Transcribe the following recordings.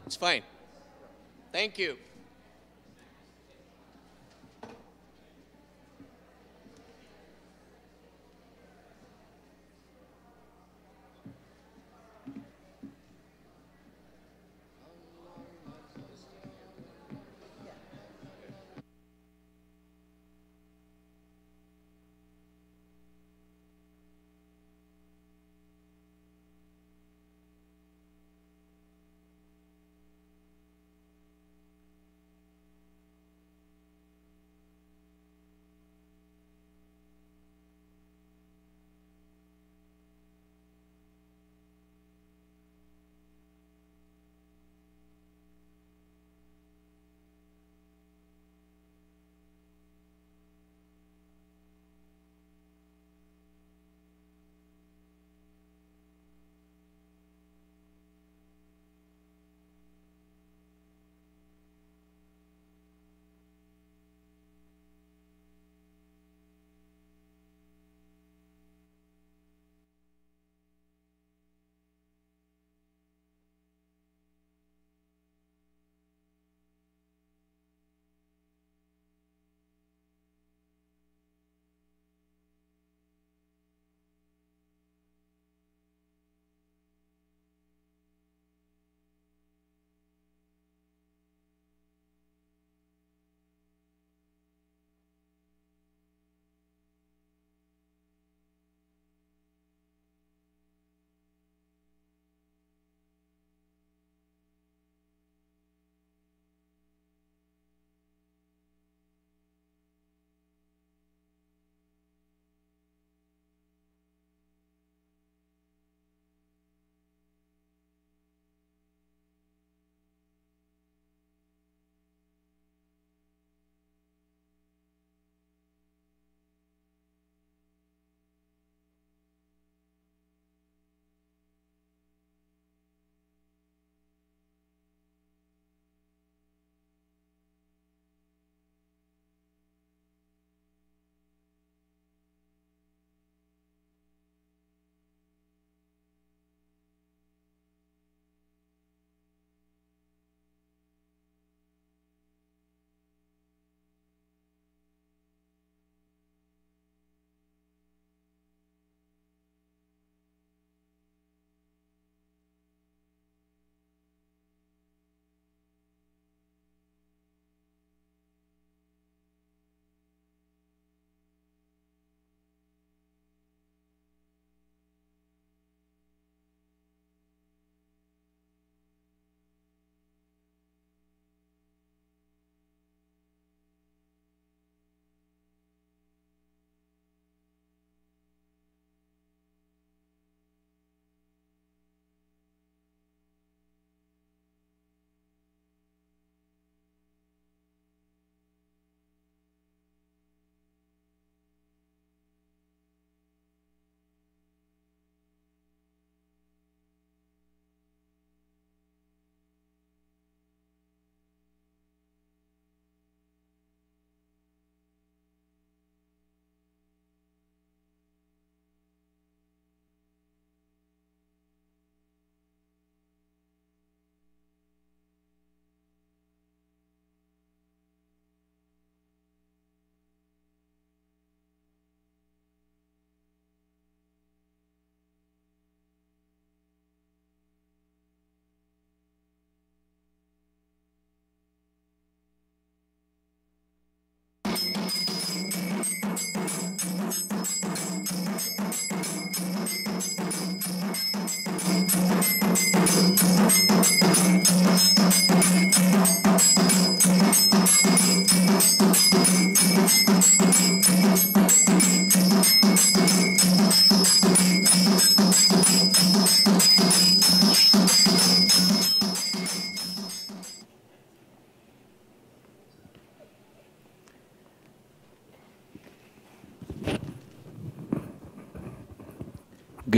It's fine. Thank you.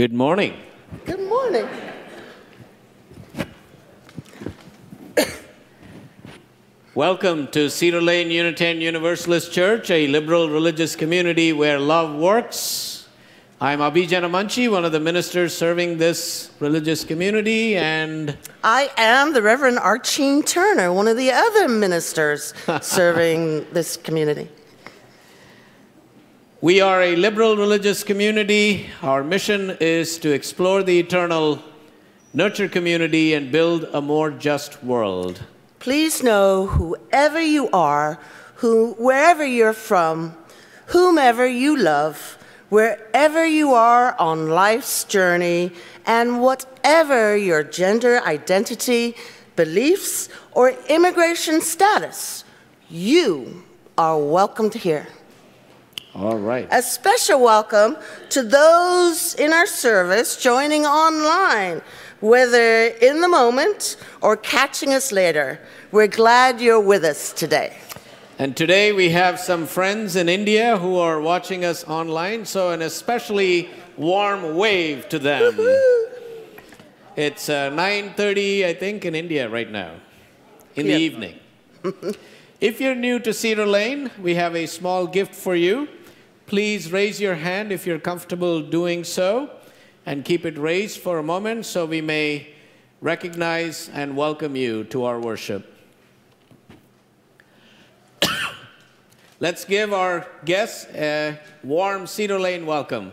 Good morning. Good morning. Welcome to Cedar Lane Unitarian Universalist Church, a liberal religious community where love works, I'm Abhi Janamanchi, one of the ministers serving this religious community, and I am the Reverend Archine Turner, one of the other ministers serving this community. we are a liberal religious community. Our mission is to explore the eternal, nurture community, and build a more just world. Please know whoever you are, wherever you're from, whomever you love, wherever you are on life's journey, and whatever your gender identity, beliefs, or immigration status, you are welcomed here. All right. A special welcome to those in our service joining online, whether in the moment or catching us later. We're glad you're with us today. And today we have some friends in India who are watching us online, so an especially warm wave to them. It's 9:30, I think, in India right now, in the evening. If you're new to Cedar Lane, we have a small gift for you. Please raise your hand if you're comfortable doing so, and keep it raised for a moment so we may recognize and welcome you to our worship. Let's give our guests a warm Cedar Lane welcome.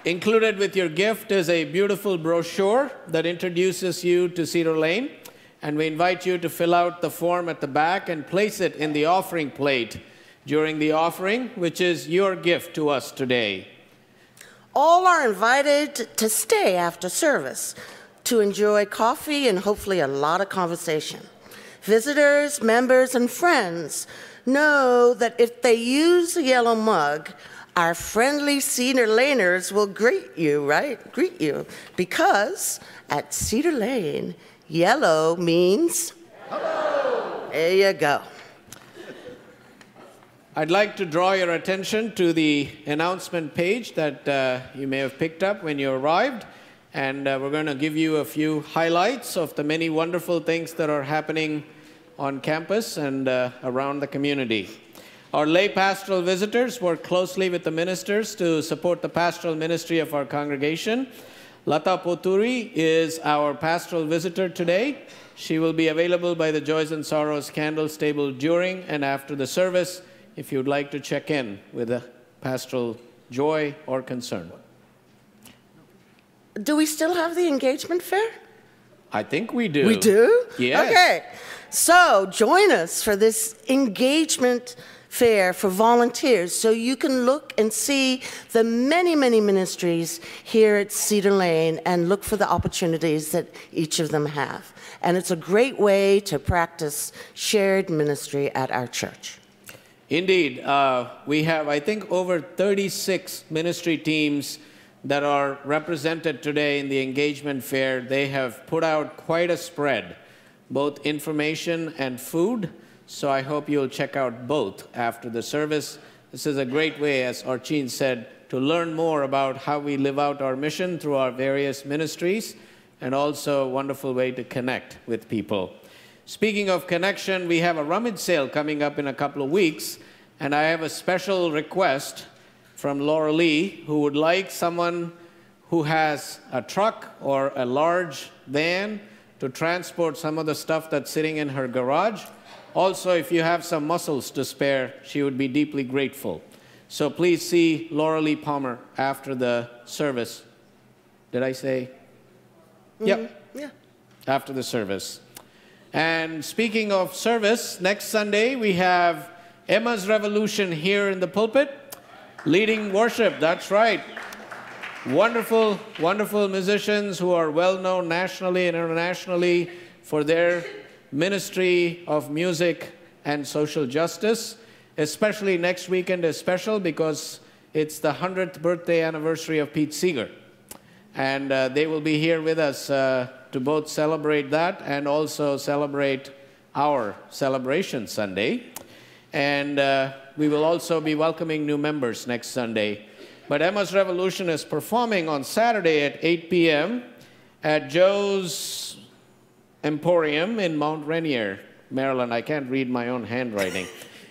Included with your gift is a beautiful brochure that introduces you to Cedar Lane, and we invite you to fill out the form at the back and place it in the offering plate during the offering, which is your gift to us today. All are invited to stay after service to enjoy coffee and hopefully a lot of conversation. Visitors, members, and friends know that if they use a yellow mug, our friendly Cedar Laners will greet you, right? Greet you. Because at Cedar Lane, yellow means hello. There you go. I'd like to draw your attention to the announcement page that you may have picked up when you arrived. And we're going to give you a few highlights of the many wonderful things that are happening on campus and around the community. Our lay pastoral visitors work closely with the ministers to support the pastoral ministry of our congregation. Lata Poturi is our pastoral visitor today. She will be available by the Joys and Sorrows Candles table during and after the service if you'd like to check in with a pastoral joy or concern. Do we still have the engagement fair? I think we do. We do? Yes. Okay. So join us for this engagement fair for volunteers so you can look and see the many, many ministries here at Cedar Lane and look for the opportunities that each of them have. And it's a great way to practice shared ministry at our church. Indeed. We have, I think, over 36 ministry teams that are represented today in the engagement fair. They have put out quite a spread, both information and food. So I hope you'll check out both after the service. This is a great way, as Archine said, to learn more about how we live out our mission through our various ministries, and also a wonderful way to connect with people. Speaking of connection, we have a rummage sale coming up in a couple of weeks, and I have a special request from Laura Lee, who would like someone who has a truck or a large van to transport some of the stuff that's sitting in her garage. Also, if you have some muscles to spare, she would be deeply grateful. So please see Laura Lee Palmer after the service. Did I say? Mm-hmm. Yep. Yeah. After the service. And speaking of service, next Sunday we have Emma's Revolution here in the pulpit. Leading worship, that's right. Wonderful, wonderful musicians who are well-known nationally and internationally for their ministry of music and social justice. Especially next weekend is special because it's the 100th birthday anniversary of Pete Seeger. And they will be here with us to both celebrate that and also celebrate our celebration Sunday. And we will also be welcoming new members next Sunday. But Emma's Revolution is performing on Saturday at 8 p.m. at Joe's Emporium in Mount Rainier. Maryland. I can't read my own handwriting.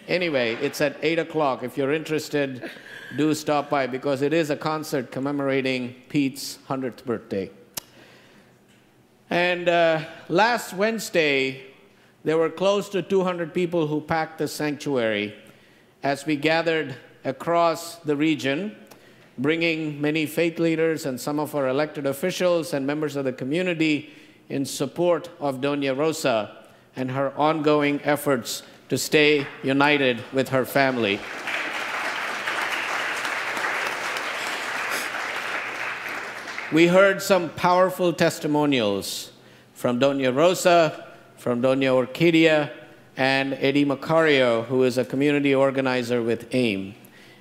Anyway, it's at 8 o'clock. If you're interested, do stop by because it is a concert commemorating Pete's 100th birthday. And last Wednesday, there were close to 200 people who packed the sanctuary as we gathered across the region, bringing many faith leaders and some of our elected officials and members of the community in support of Doña Rosa and her ongoing efforts to stay united with her family. We heard some powerful testimonials from Doña Rosa, from Doña Orquídea, and Eddie Macario, who is a community organizer with AIM.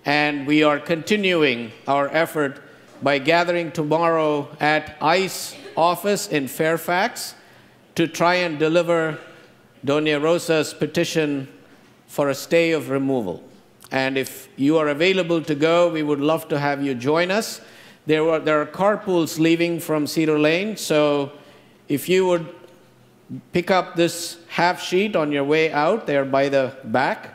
And we are continuing our effort by gathering tomorrow at ICE office in Fairfax to try and deliver Doña Rosa's petition for a stay of removal. And if you are available to go, we would love to have you join us. There are carpools leaving from Cedar Lane, so if you would pick up this half sheet on your way out there by the back.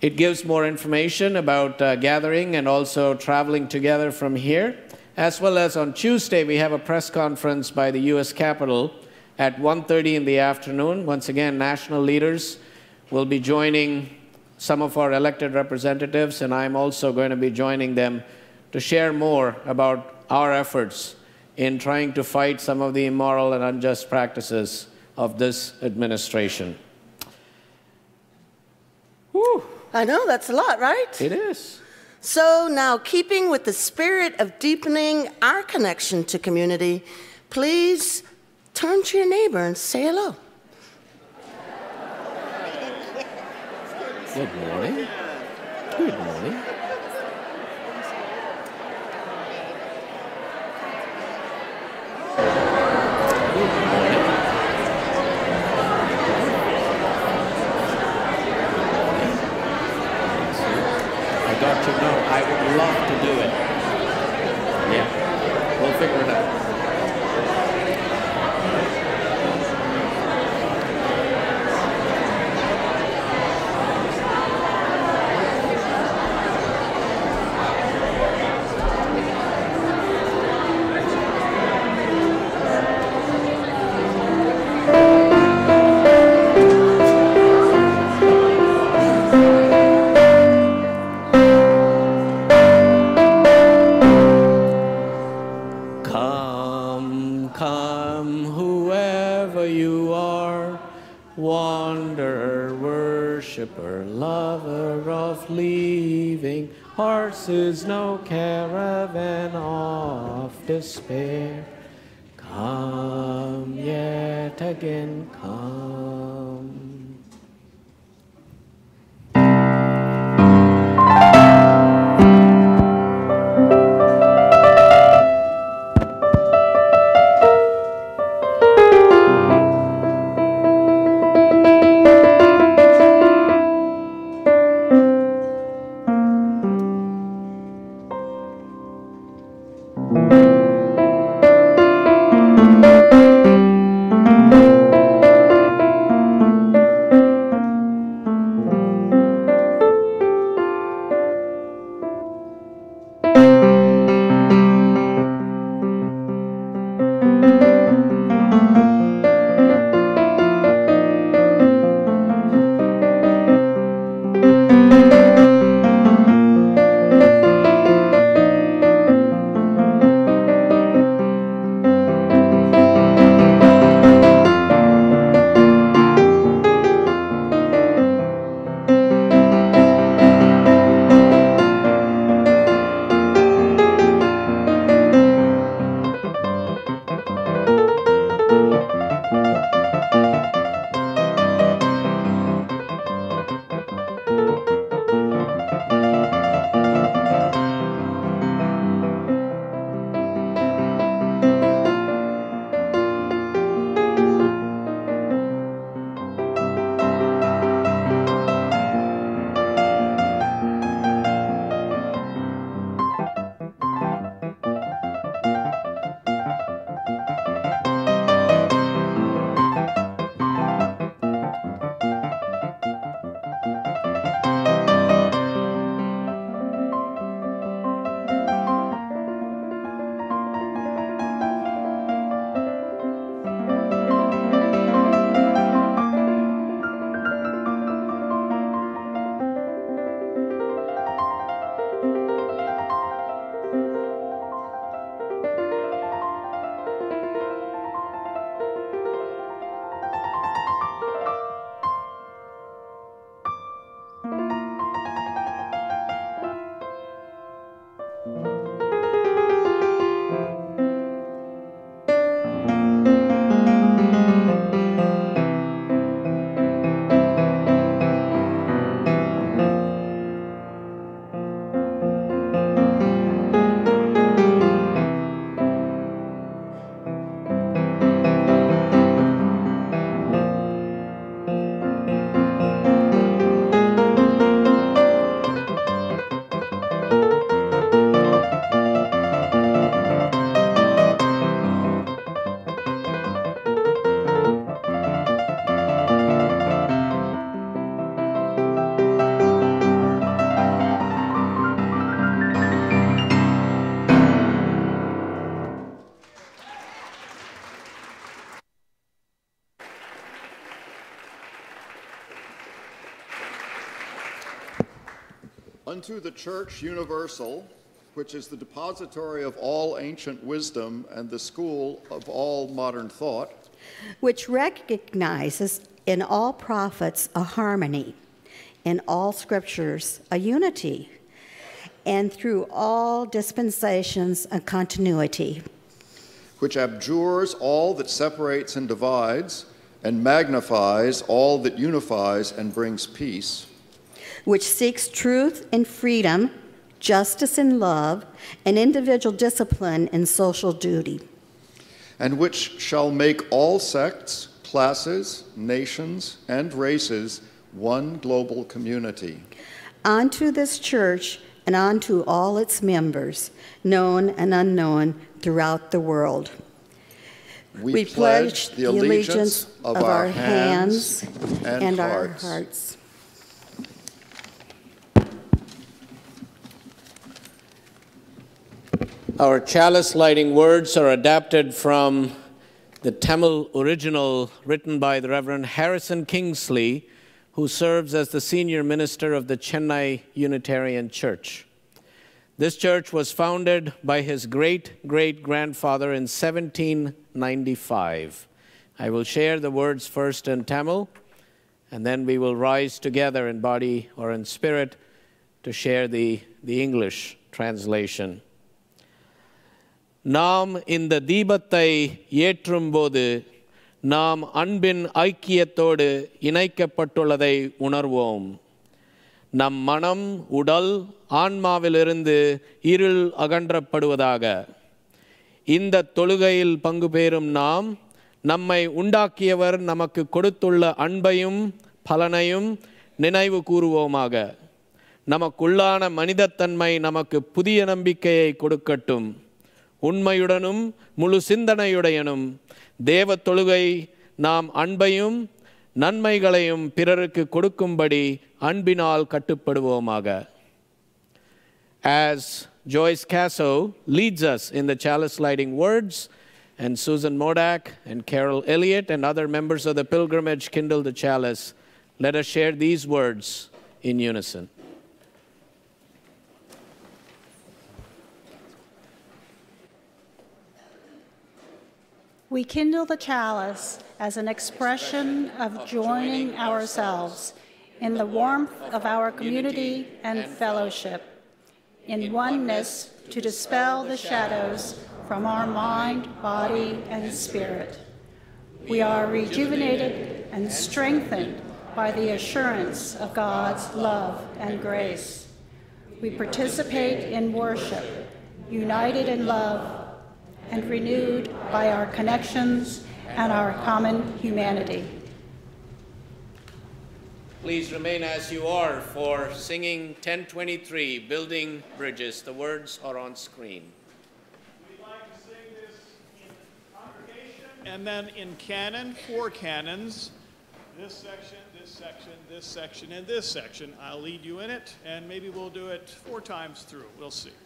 It gives more information about gathering and also traveling together from here. As well as on Tuesday, we have a press conference by the U.S. Capitol at 1:30 in the afternoon. Once again, national leaders will be joining some of our elected representatives, and I'm also going to be joining them to share more about our efforts in trying to fight some of the immoral and unjust practices of this administration. Whew. I know, that's a lot, right? It is. So now, keeping with the spirit of deepening our connection to community, please turn to your neighbor and say hello. Good morning. Good morning. I would love to do it. Yeah, we'll figure it out. Hearts is no caravan of despair. Come yet again, come. Unto the Church Universal, which is the depository of all ancient wisdom and the school of all modern thought, which recognizes in all prophets a harmony, in all scriptures a unity, and through all dispensations a continuity, which abjures all that separates and divides, and magnifies all that unifies and brings peace, which seeks truth and freedom, justice and love, and individual discipline and social duty, and which shall make all sects, classes, nations, and races one global community. Unto this church and unto all its members, known and unknown throughout the world. We pledge the allegiance of our hands and our hearts. hearts. Our chalice lighting words are adapted from the Tamil original written by the Reverend Harrison Kingsley, who serves as the senior minister of the Chennai Unitarian Church. This church was founded by his great-great-grandfather in 1795. I will share the words first in Tamil, and then we will rise together in body or in spirit to share the English translation. நாம் இந்த தீபத்தை ஏற்றும்போது நாம் அன்பின் ஐக்கியத்தோடு இணைக்கப்பட்டுள்ளதை உணர்வோம். நம் மனம், உடல், ஆன்மாவிலிருந்து இருள் அகற்றப்படுவதாக. இந்த தொழுகையில் பங்கு பெறும் நாம், நம்மை உண்டாக்கியவர் நமக்கு கொடுத்துள்ள அன்பையும் பலனையும் நினைவு கூறுவோமாக. நமக்குள்ளான மனிதத்தன்மை நமக்கு புதிய நம்பிக்கையை கொடுக்கட்டும். உண்மையுடனும் முழு சிந்தனையுடையனும் தேவ தொழுகை நாம் அன்பையும் நன்மைகளையும் பிறருக்கு கொடுக்கும்படி அன்பினால் கட்டுப்படுவோமாக. As Joyce Casso leads us in the chalice lighting words, and Susan Modak and Carol Elliott and other members of the pilgrimage kindle the chalice, let us share these words in unison. We kindle the chalice as an expression of joining ourselves in the warmth of our community and fellowship, in oneness to dispel the shadows from our mind, body, and spirit. We are rejuvenated and strengthened by the assurance of God's love and grace. We participate in worship, united in love, and renewed by our connections and our common humanity. Please remain as you are for singing 1023, Building Bridges. The words are on screen. We'd like to sing this in congregation and then in canon, 4 canons. This section, this section, this section, and this section. I'll lead you in it, and maybe we'll do it 4 times through. We'll see.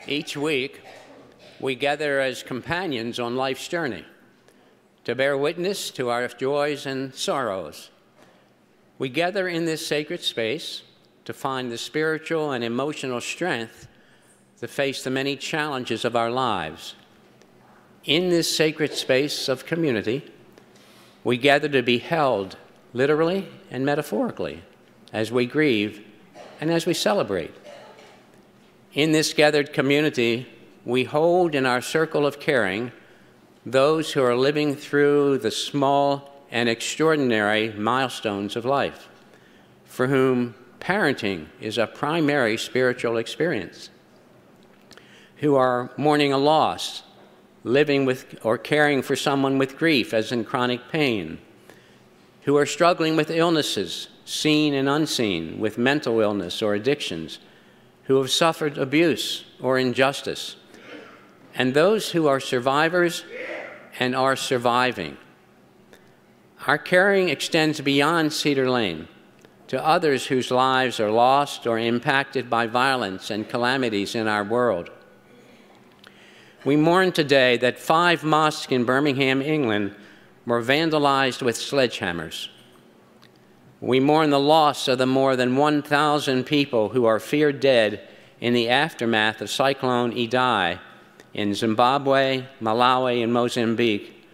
Each week, we gather as companions on life's journey to bear witness to our joys and sorrows. We gather in this sacred space to find the spiritual and emotional strength to face the many challenges of our lives. In this sacred space of community, we gather to be held literally and metaphorically as we grieve and as we celebrate. In this gathered community, we hold in our circle of caring those who are living through the small and extraordinary milestones of life, for whom parenting is a primary spiritual experience, who are mourning a loss, living with or caring for someone with grief as in chronic pain, who are struggling with illnesses, seen and unseen, with mental illness or addictions, who have suffered abuse or injustice, and those who are survivors and are surviving. Our caring extends beyond Cedar Lane to others whose lives are lost or impacted by violence and calamities in our world. We mourn today that 5 mosques in Birmingham, England, were vandalized with sledgehammers. We mourn the loss of the more than 1,000 people who are feared dead in the aftermath of Cyclone Idai in Zimbabwe, Malawi, and Mozambique,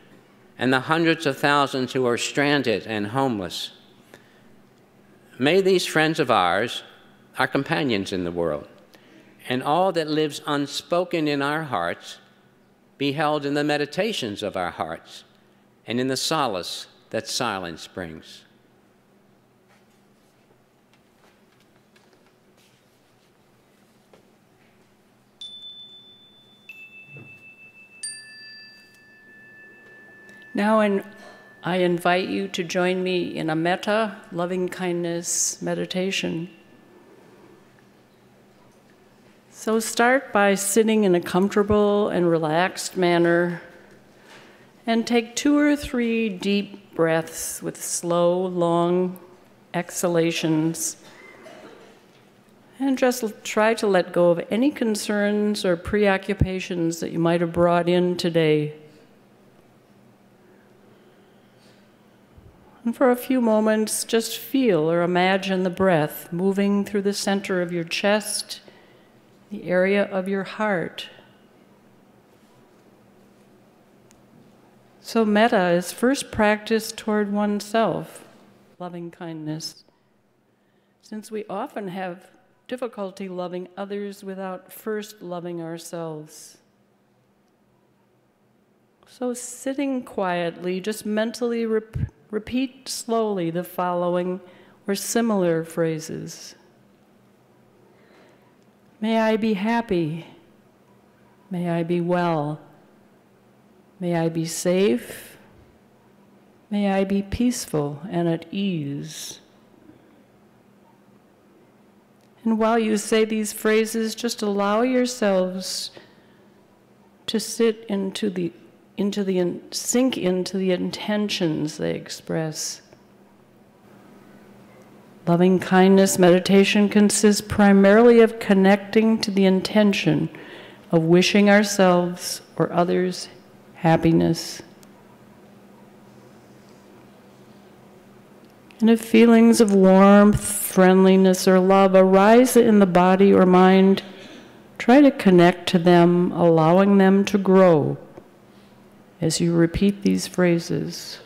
and the hundreds of thousands who are stranded and homeless. May these friends of ours, our companions in the world, and all that lives unspoken in our hearts be held in the meditations of our hearts and in the solace that silence brings. Now I invite you to join me in a metta, loving-kindness meditation. So start by sitting in a comfortable and relaxed manner, and take 2 or 3 deep breaths with slow, long exhalations. And just try to let go of any concerns or preoccupations that you might have brought in today. And for a few moments, just feel or imagine the breath moving through the center of your chest, the area of your heart. So metta is first practiced toward oneself, loving kindness, since we often have difficulty loving others without first loving ourselves. So sitting quietly, just mentally repeat slowly the following or similar phrases. May I be happy. May I be well. May I be safe. May I be peaceful and at ease. And while you say these phrases, just allow yourselves to sink into the intentions they express. Loving kindness meditation consists primarily of connecting to the intention of wishing ourselves or others happiness. And if feelings of warmth, friendliness, or love arise in the body or mind, try to connect to them, allowing them to grow as you repeat these phrases.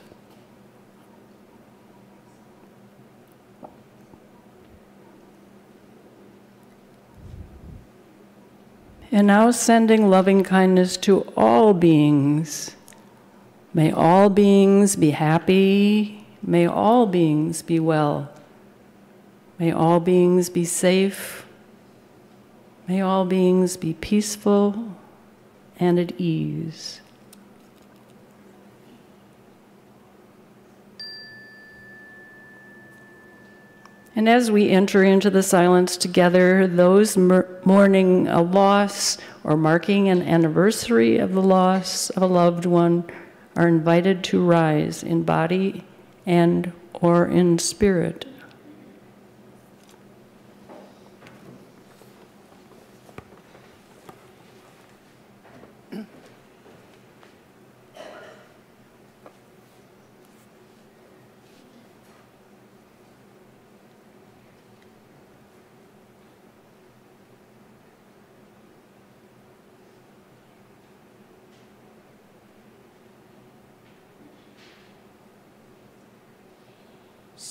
And now sending loving kindness to all beings. May all beings be happy. May all beings be well. May all beings be safe. May all beings be peaceful and at ease. And as we enter into the silence together, those mourning a loss or marking an anniversary of the loss of a loved one are invited to rise in body and or in spirit.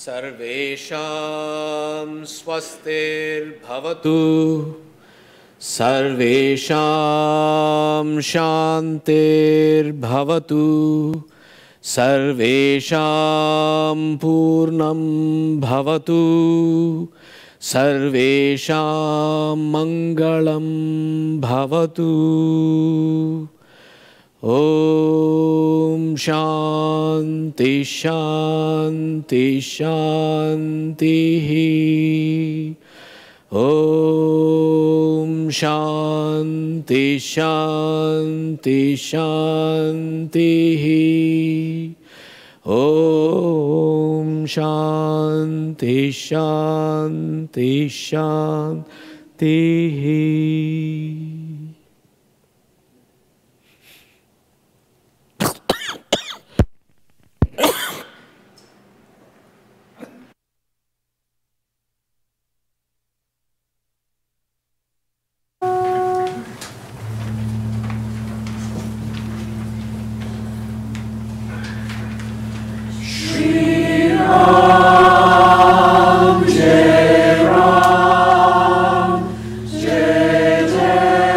Sarvesham swastirbhavatu. Sarvesham shantirbhavatu. Sarvesham purnam bhavatu. Sarvesham mangalam bhavatu. Om Shanti Shanti Shanti. Om Shanti Shanti Shanti. Om Shanti Shanti Shanti. Jai Ram, Jai Jai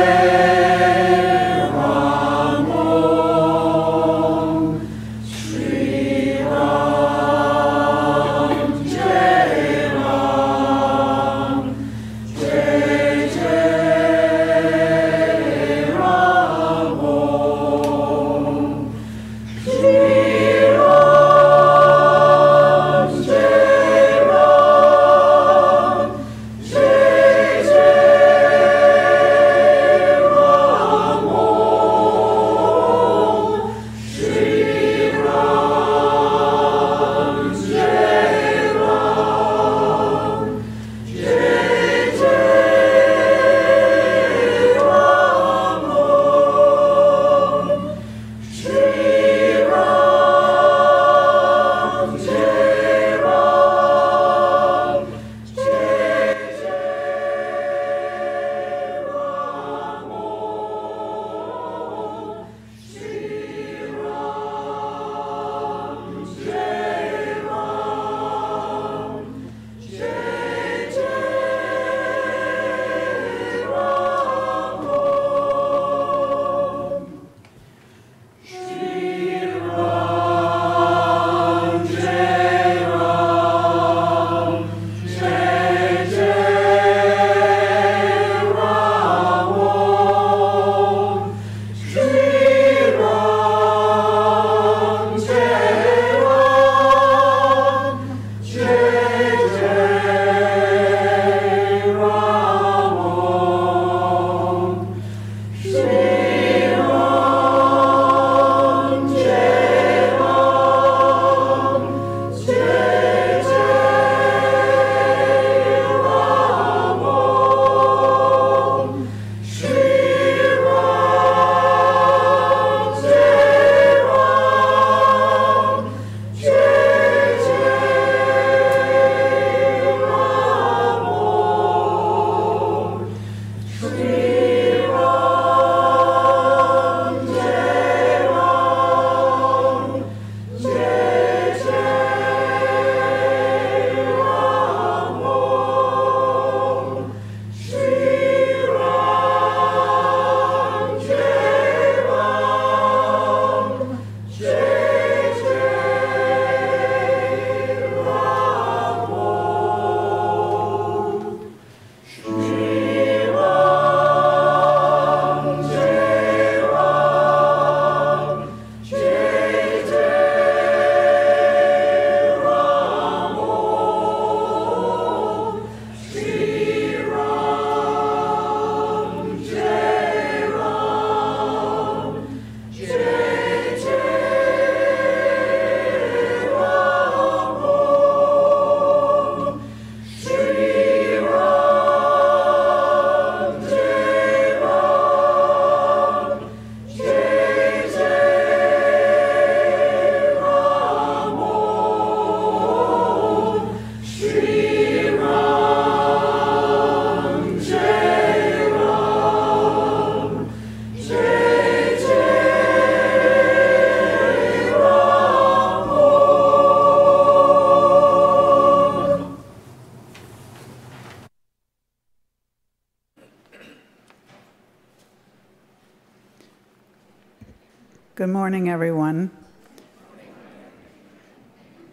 morning, everyone.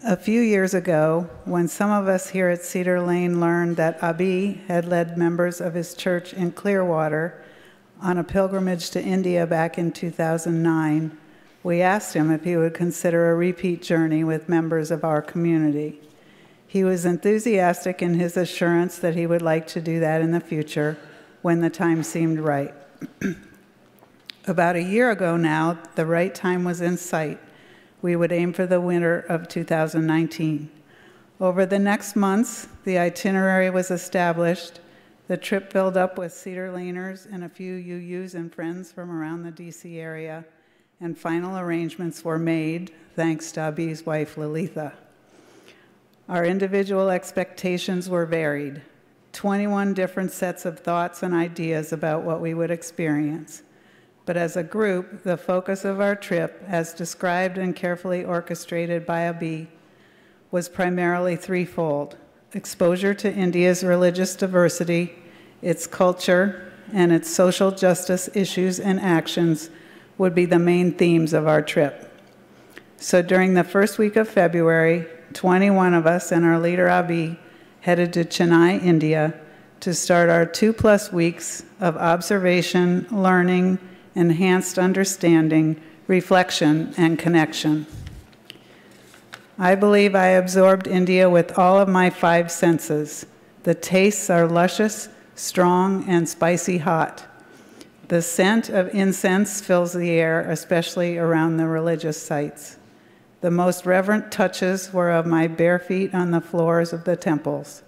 A few years ago, when some of us here at Cedar Lane learned that Abhi had led members of his church in Clearwater on a pilgrimage to India back in 2009, we asked him if he would consider a repeat journey with members of our community. He was enthusiastic in his assurance that he would like to do that in the future when the time seemed right. About a year ago now, the right time was in sight. We would aim for the winter of 2019. Over the next months, the itinerary was established. The trip filled up with Cedar Laners and a few UUs and friends from around the DC area, and final arrangements were made, thanks to Abhi's wife, Lalitha. Our individual expectations were varied, 21 different sets of thoughts and ideas about what we would experience. But as a group, the focus of our trip, as described and carefully orchestrated by Abhi, was primarily threefold: exposure to India's religious diversity, its culture, and its social justice issues and actions would be the main themes of our trip. So during the first week of February, 21 of us and our leader Abhi headed to Chennai, India, to start our 2+ weeks of observation, learning, enhanced understanding, reflection, and connection. I believe I absorbed India with all of my 5 senses. The tastes are luscious, strong, and spicy hot. The scent of incense fills the air, especially around the religious sites. The most reverent touches were of my bare feet on the floors of the temples.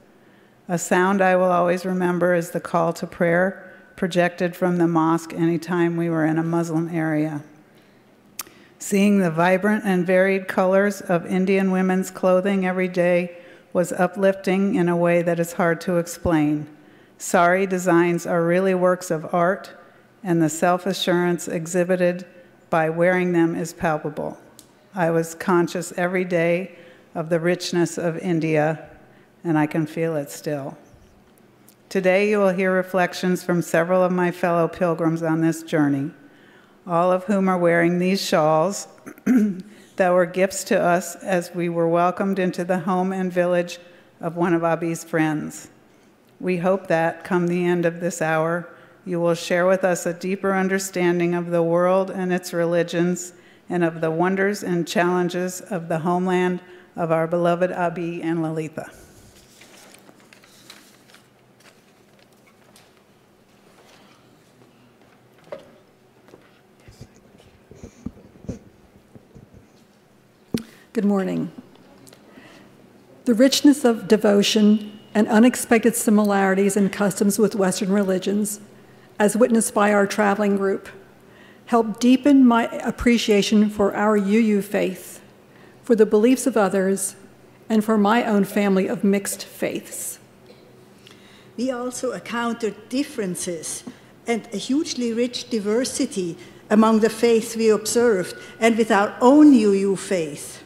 A sound I will always remember is the call to prayer projected from the mosque anytime we were in a Muslim area. Seeing the vibrant and varied colors of Indian women's clothing every day was uplifting in a way that is hard to explain. Sari designs are really works of art, and the self-assurance exhibited by wearing them is palpable. I was conscious every day of the richness of India, and I can feel it still. Today you will hear reflections from several of my fellow pilgrims on this journey, all of whom are wearing these shawls that were gifts to us as we were welcomed into the home and village of one of Abhi's friends. We hope that, come the end of this hour, you will share with us a deeper understanding of the world and its religions and of the wonders and challenges of the homeland of our beloved Abhi and Lalitha. Good morning. The richness of devotion and unexpected similarities in customs with Western religions, as witnessed by our traveling group, helped deepen my appreciation for our UU faith, for the beliefs of others, and for my own family of mixed faiths. We also encountered differences and a hugely rich diversity among the faiths we observed and with our own UU faith.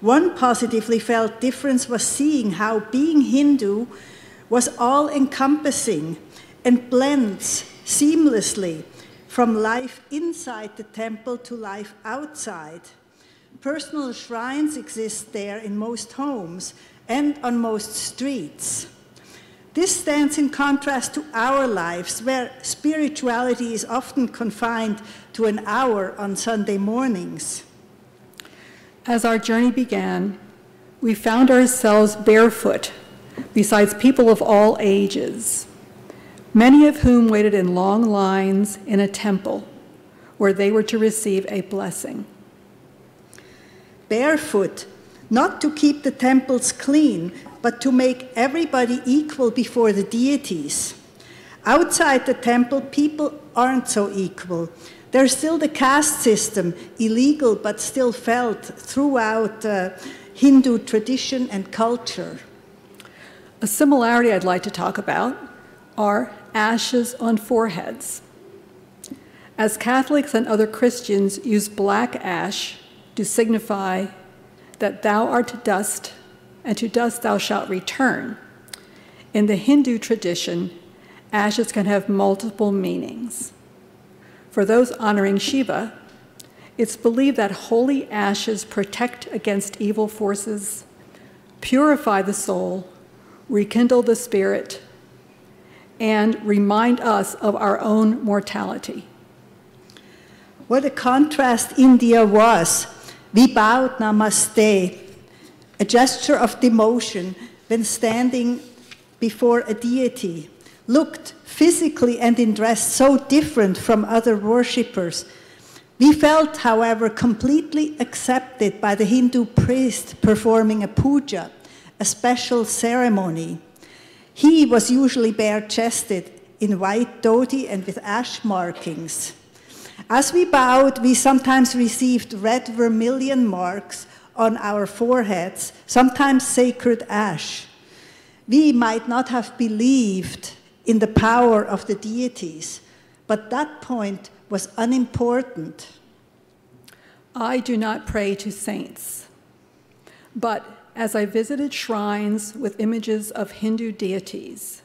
One positively felt difference was seeing how being Hindu was all-encompassing and blends seamlessly from life inside the temple to life outside. Personal shrines exist there in most homes and on most streets. This stands in contrast to our lives, where spirituality is often confined to an hour on Sunday mornings. As our journey began, we found ourselves barefoot besides people of all ages, many of whom waited in long lines in a temple where they were to receive a blessing. Barefoot, not to keep the temples clean, but to make everybody equal before the deities. Outside the temple, people aren't so equal. There's still the caste system, illegal but still felt throughout Hindu tradition and culture. A similarity I'd like to talk about are ashes on foreheads. As Catholics and other Christians use black ash to signify that thou art dust, and to dust thou shalt return, in the Hindu tradition, ashes can have multiple meanings. For those honoring Shiva, It's believed that holy ashes protect against evil forces, purify the soul, rekindle the spirit, and remind us of our own mortality. What a contrast India was. We bowed namaste, a gesture of devotion when standing before a deity, looked physically and in dress so different from other worshippers. We felt, however, completely accepted by the Hindu priest performing a puja, a special ceremony. He was usually bare-chested, in white dhoti and with ash markings. As we bowed, we sometimes received red vermilion marks on our foreheads, sometimes sacred ash. We might not have believed in the power of the deities, but that point was unimportant. I do not pray to saints, but as I visited shrines with images of Hindu deities,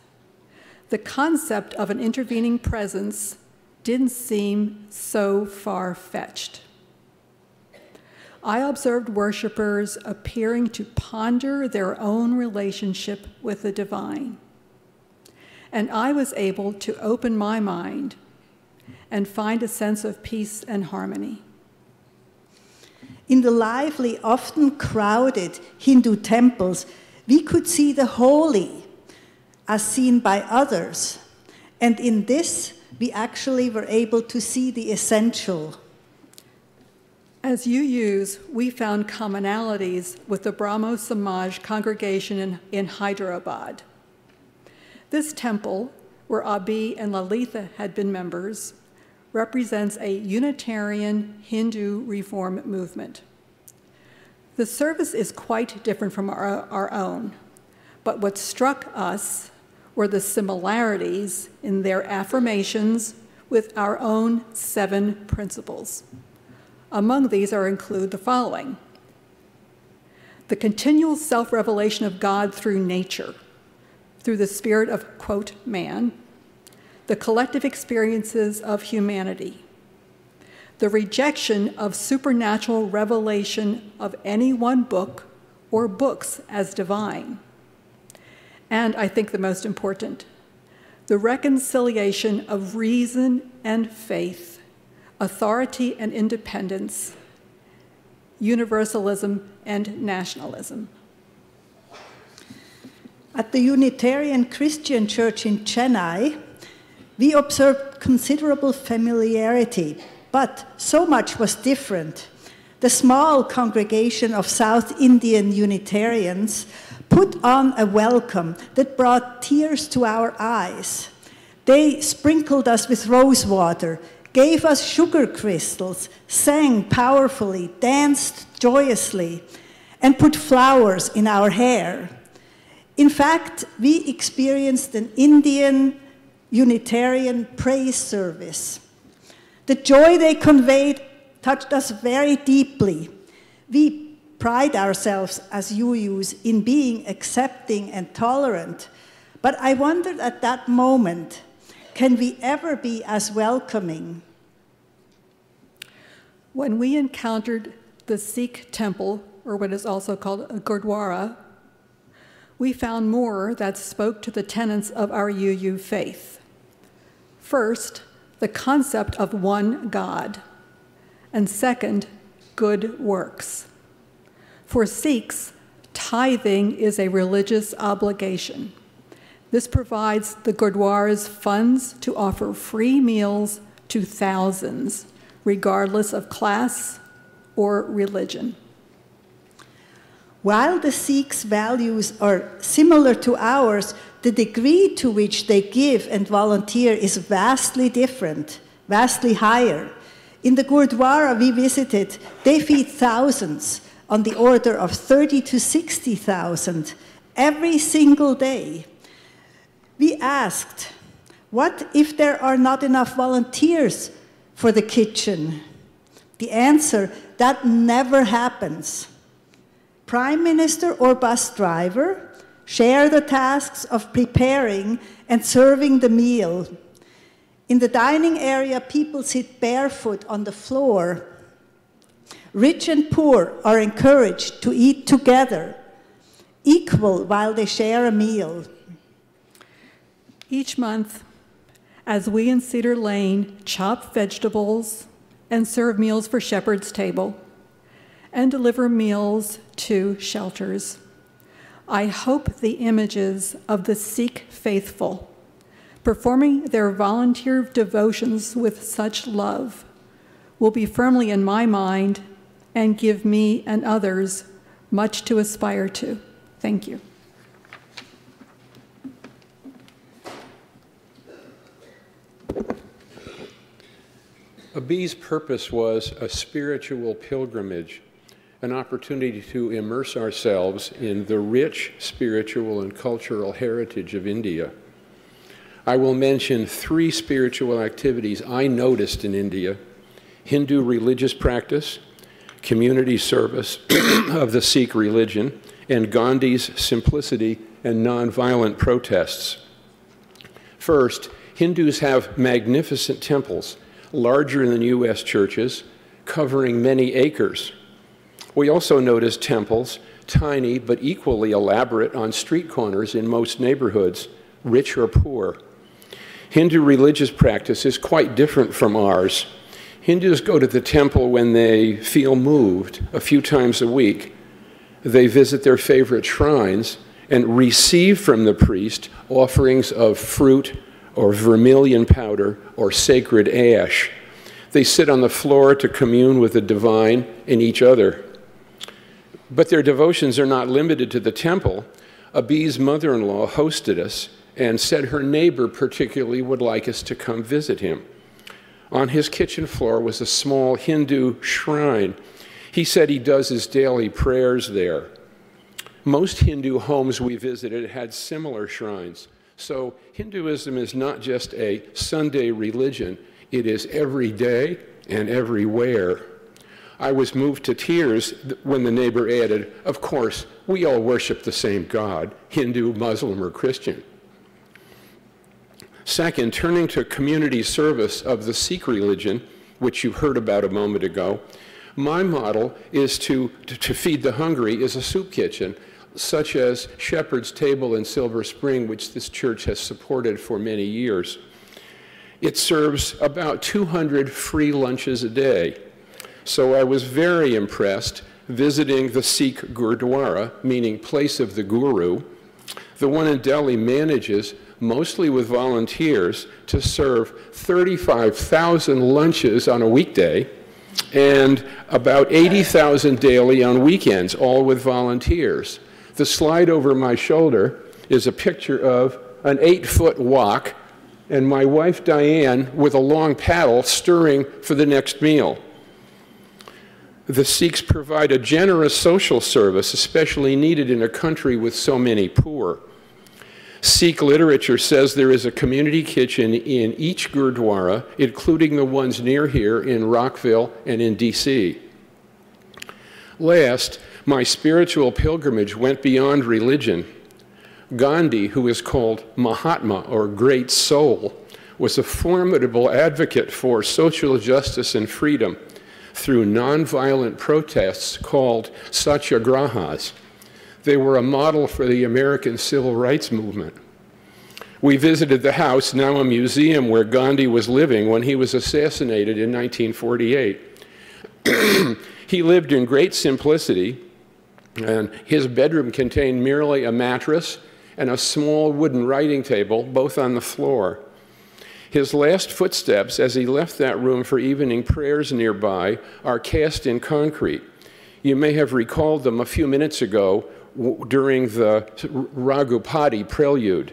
the concept of an intervening presence didn't seem so far-fetched. I observed worshipers appearing to ponder their own relationship with the divine, and I was able to open my mind and find a sense of peace and harmony. In the lively, often crowded Hindu temples, we could see the holy as seen by others. And in this, we actually were able to see the essential. As UUs, we found commonalities with the Brahmo Samaj congregation in Hyderabad. This temple, where Abhi and Lalitha had been members, represents a Unitarian Hindu reform movement. The service is quite different from our own, but what struck us were the similarities in their affirmations with our own 7 principles. Among these include the following: the continual self-revelation of God through nature, through the spirit of, quote, man, the collective experiences of humanity, the rejection of supernatural revelation of any one book or books as divine, and I think the most important, the reconciliation of reason and faith, authority and independence, universalism and nationalism. At the Unitarian Christian Church in Chennai, we observed considerable familiarity, but so much was different. The small congregation of South Indian Unitarians put on a welcome that brought tears to our eyes. They sprinkled us with rose water, gave us sugar crystals, sang powerfully, danced joyously, and put flowers in our hair. In fact, we experienced an Indian Unitarian praise service. The joy they conveyed touched us very deeply. We pride ourselves as UUs in being accepting and tolerant, but I wondered at that moment, can we ever be as welcoming? When we encountered the Sikh temple, or what is also called a Gurdwara, we found more that spoke to the tenets of our UU faith. First, the concept of one God, and second, good works. For Sikhs, tithing is a religious obligation. This provides the Gurdwaras funds to offer free meals to thousands, regardless of class or religion. While the Sikhs' values are similar to ours, the degree to which they give and volunteer is vastly different, vastly higher. In the Gurdwara we visited, they feed thousands, on the order of 30 to 60,000, every single day. We asked, what if there are not enough volunteers for the kitchen? The answer, that never happens. Prime Minister or bus driver share the tasks of preparing and serving the meal. In the dining area, people sit barefoot on the floor. Rich and poor are encouraged to eat together, equal while they share a meal. Each month, as we in Cedar Lane chop vegetables and serve meals for Shepherd's Table and deliver meals to shelters, I hope the images of the Sikh faithful performing their volunteer devotions with such love will be firmly in my mind and give me and others much to aspire to. Thank you. Abhi's purpose was a spiritual pilgrimage, an opportunity to immerse ourselves in the rich spiritual and cultural heritage of India. I will mention 3 spiritual activities I noticed in India: Hindu religious practice, community service of the Sikh religion, and Gandhi's simplicity and nonviolent protests. First, Hindus have magnificent temples, larger than U.S. churches, covering many acres. We also notice temples, tiny but equally elaborate, on street corners in most neighborhoods, rich or poor. Hindu religious practice is quite different from ours. Hindus go to the temple when they feel moved, a few times a week. They visit their favorite shrines and receive from the priest offerings of fruit or vermilion powder or sacred ash. They sit on the floor to commune with the divine and each other. But their devotions are not limited to the temple. Abhi's mother-in-law hosted us and said her neighbor particularly would like us to come visit him. On his kitchen floor was a small Hindu shrine. He said he does his daily prayers there. Most Hindu homes we visited had similar shrines. So Hinduism is not just a Sunday religion, it is every day and everywhere. I was moved to tears when the neighbor added, "Of course, we all worship the same God, Hindu, Muslim, or Christian." Second, turning to community service of the Sikh religion, which you heard about a moment ago, my model is to feed the hungry is a soup kitchen, such as Shepherd's Table in Silver Spring, which this church has supported for many years. It serves about 200 free lunches a day. So I was very impressed visiting the Sikh Gurdwara, meaning place of the Guru. The one in Delhi manages, mostly with volunteers, to serve 35,000 lunches on a weekday and about 80,000 daily on weekends, all with volunteers. The slide over my shoulder is a picture of an 8-foot wok and my wife Diane with a long paddle stirring for the next meal. The Sikhs provide a generous social service, especially needed in a country with so many poor. Sikh literature says there is a community kitchen in each Gurdwara, including the ones near here in Rockville and in DC. Last, my spiritual pilgrimage went beyond religion. Gandhi, who is called Mahatma, or Great Soul, was a formidable advocate for social justice and freedom through nonviolent protests called satyagrahas. They were a model for the American civil rights movement. We visited the house, now a museum, where Gandhi was living when he was assassinated in 1948. He lived in great simplicity, and his bedroom contained merely a mattress and a small wooden writing table, both on the floor. His last footsteps as he left that room for evening prayers nearby are cast in concrete. You may have recalled them a few minutes ago during the Raghupati prelude.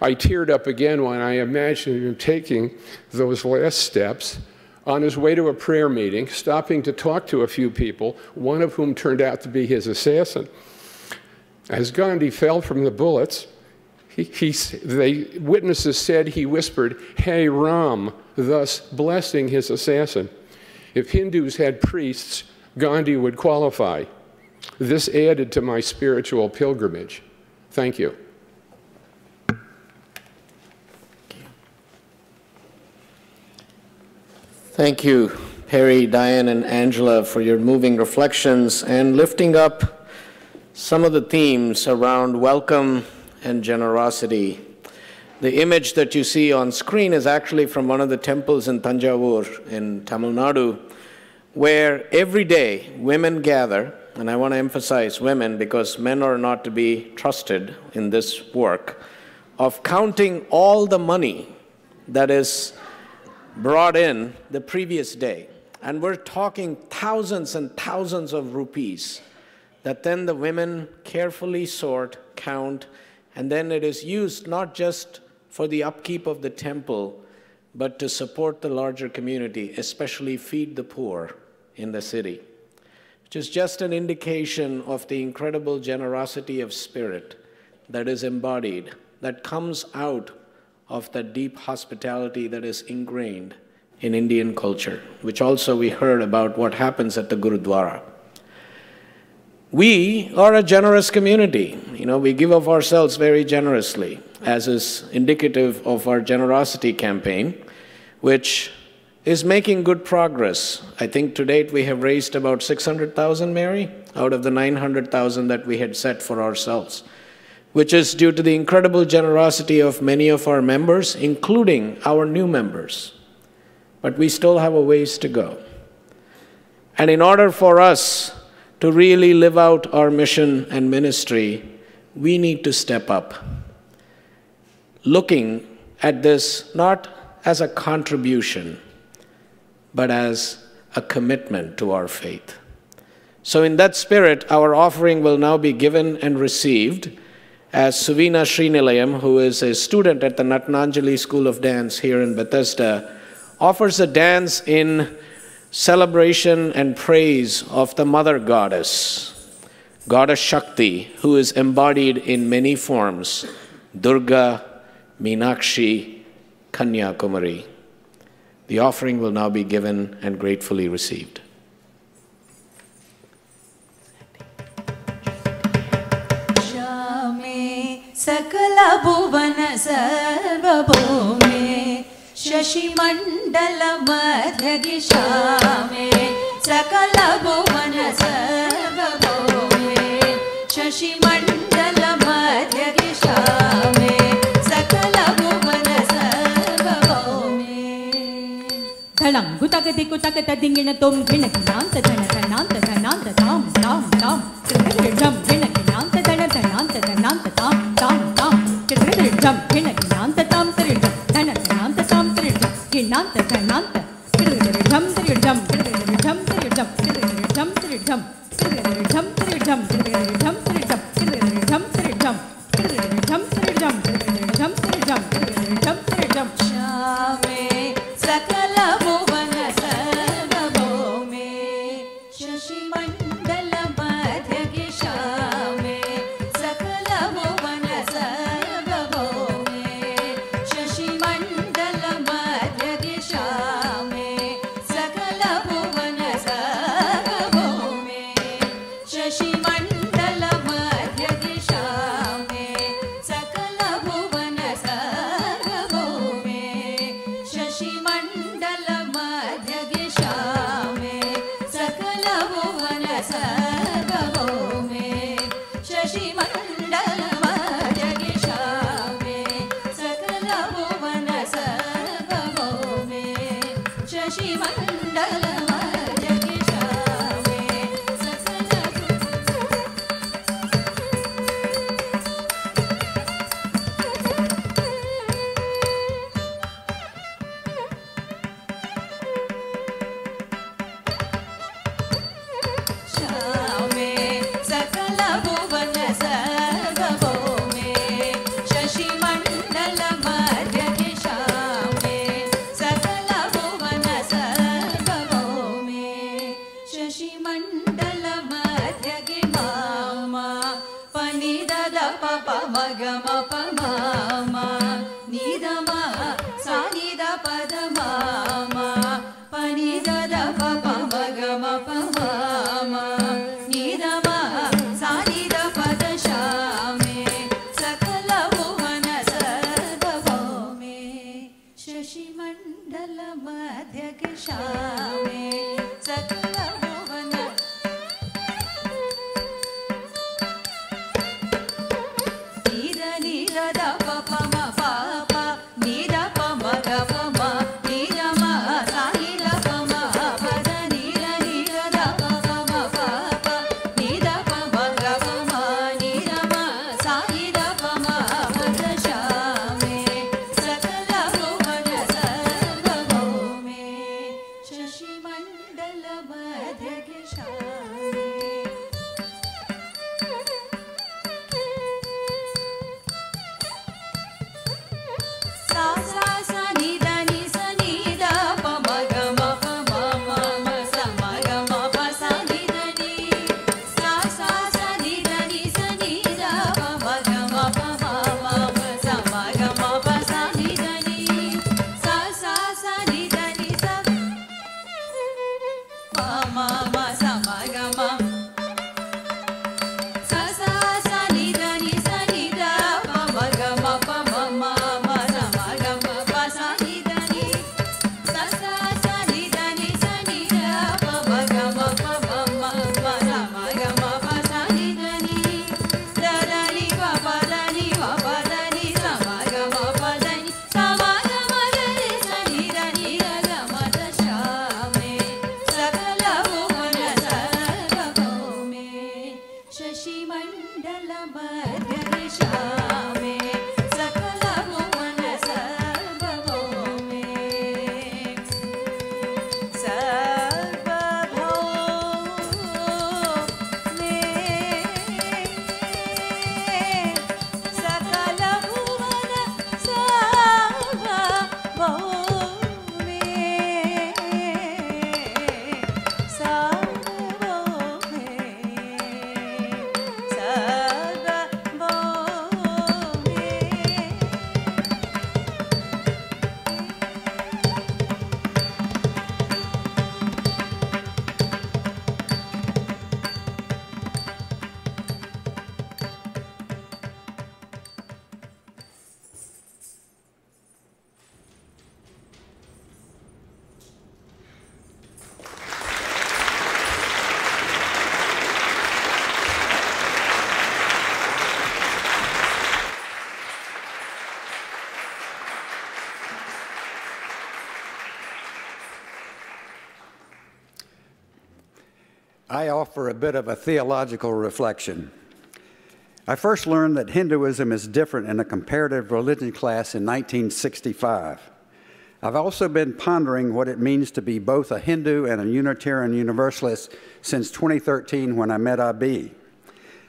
I teared up again when I imagined him taking those last steps on his way to a prayer meeting, stopping to talk to a few people, one of whom turned out to be his assassin. As Gandhi fell from the bullets, the witnesses said he whispered, "Hey Ram," thus blessing his assassin. If Hindus had priests, Gandhi would qualify. This added to my spiritual pilgrimage. Thank you. Thank you, Perry, Diane, and Angela, for your moving reflections and lifting up some of the themes around welcome and generosity. The image that you see on screen is actually from one of the temples in Tanjavur in Tamil Nadu, where every day women gather, and I want to emphasize women because men are not to be trusted in this work, of counting all the money that is brought in the previous day. And we're talking thousands and thousands of rupees that then the women carefully sort, count, and then it is used not just for the upkeep of the temple, but to support the larger community, especially feed the poor in the city, which is just an indication of the incredible generosity of spirit that is embodied, that comes out of that deep hospitality that is ingrained in Indian culture, which also we heard about what happens at the Gurudwara. We are a generous community. You know, we give of ourselves very generously, as is indicative of our generosity campaign, which is making good progress. I think to date we have raised about 600,000, Mary, out of the 900,000 that we had set for ourselves, which is due to the incredible generosity of many of our members, including our new members. But we still have a ways to go. And in order for us to really live out our mission and ministry, we need to step up, looking at this not as a contribution, but as a commitment to our faith. So in that spirit, our offering will now be given and received as Suvina Srinilayam, who is a student at the Natnanjali School of Dance here in Bethesda, offers a dance in celebration and praise of the Mother Goddess, Goddess Shakti, who is embodied in many forms, Durga, Meenakshi, Kanyakumari. The offering will now be given and gratefully received. Sakala bhuvana sarva bhume Shashi mandala madhyagishame Sakala bhuvana sarva bhume Shashi mandala madhyagishame Sakala bhuvana sarva bhume Thalam gutakati kutakata dingina tom ginakinanta dhanakananta dhananta tam tam tam Jam ginakinanta dhanakananta dhananta tam tam tam Jam ginakinanta tam jam dhanakananta tam Ginanta kananta jam jam jam jam jam jam jam jam jam Shame sakala bhuvana sarva bhume Shashi mandala madhyagishame sakala bhuvana sarva bhume Shashi mandala madhyagishame sakala bhuvana sarva bhume Shashi mandala madhyagishame sakala bhuvana sarva bhume Shashi mandala madhyagishame sakala bhuvana sarva bhume Shashi mandala madhyagishame sakala bhuvana sarva bhume Shashi mandala madhyagishame sakala Shame sakala bhuvana sarva bhume Shashi mandala madhyagishame sakala bhuvana sarva bhume Shashi mandala madhyagimama panidada papa magama pamama nidama sanida padamama panidada papa magama pamama nidama sanida padashame sakala bhuvana sarva bhume Shashi mandala madhyagishame offer a bit of a theological reflection. I first learned that Hinduism is different in a comparative religion class in 1965. I've also been pondering what it means to be both a Hindu and a Unitarian Universalist since 2013 when I met Abhi.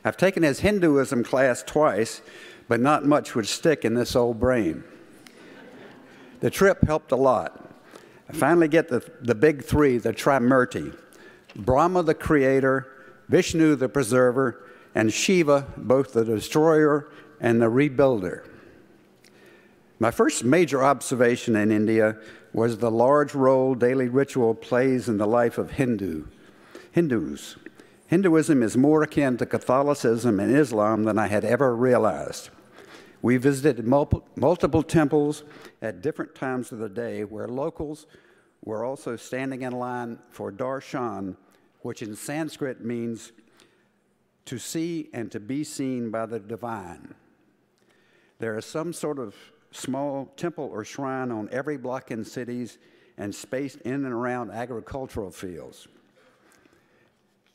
I've taken his Hinduism class twice, but not much would stick in this old brain. The trip helped a lot. I finally get the big three, the Trimurti: Brahma the creator, Vishnu the preserver, and Shiva, both the destroyer and the rebuilder. My first major observation in India was the large role daily ritual plays in the life of Hindus. Hinduism is more akin to Catholicism and Islam than I had ever realized. We visited multiple temples at different times of the day where locals were also standing in line for darshan, which in Sanskrit means to see and to be seen by the divine. There is some sort of small temple or shrine on every block in cities and spaced in and around agricultural fields.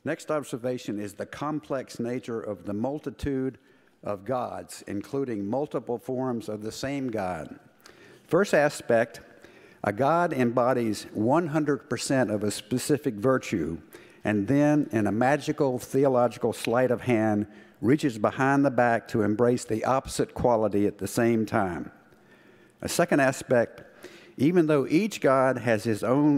Next observation is the complex nature of the multitude of gods, including multiple forms of the same God. First aspect, a god embodies 100% of a specific virtue, and then, in a magical theological sleight of hand, reaches behind the back to embrace the opposite quality at the same time. A second aspect, even though each god has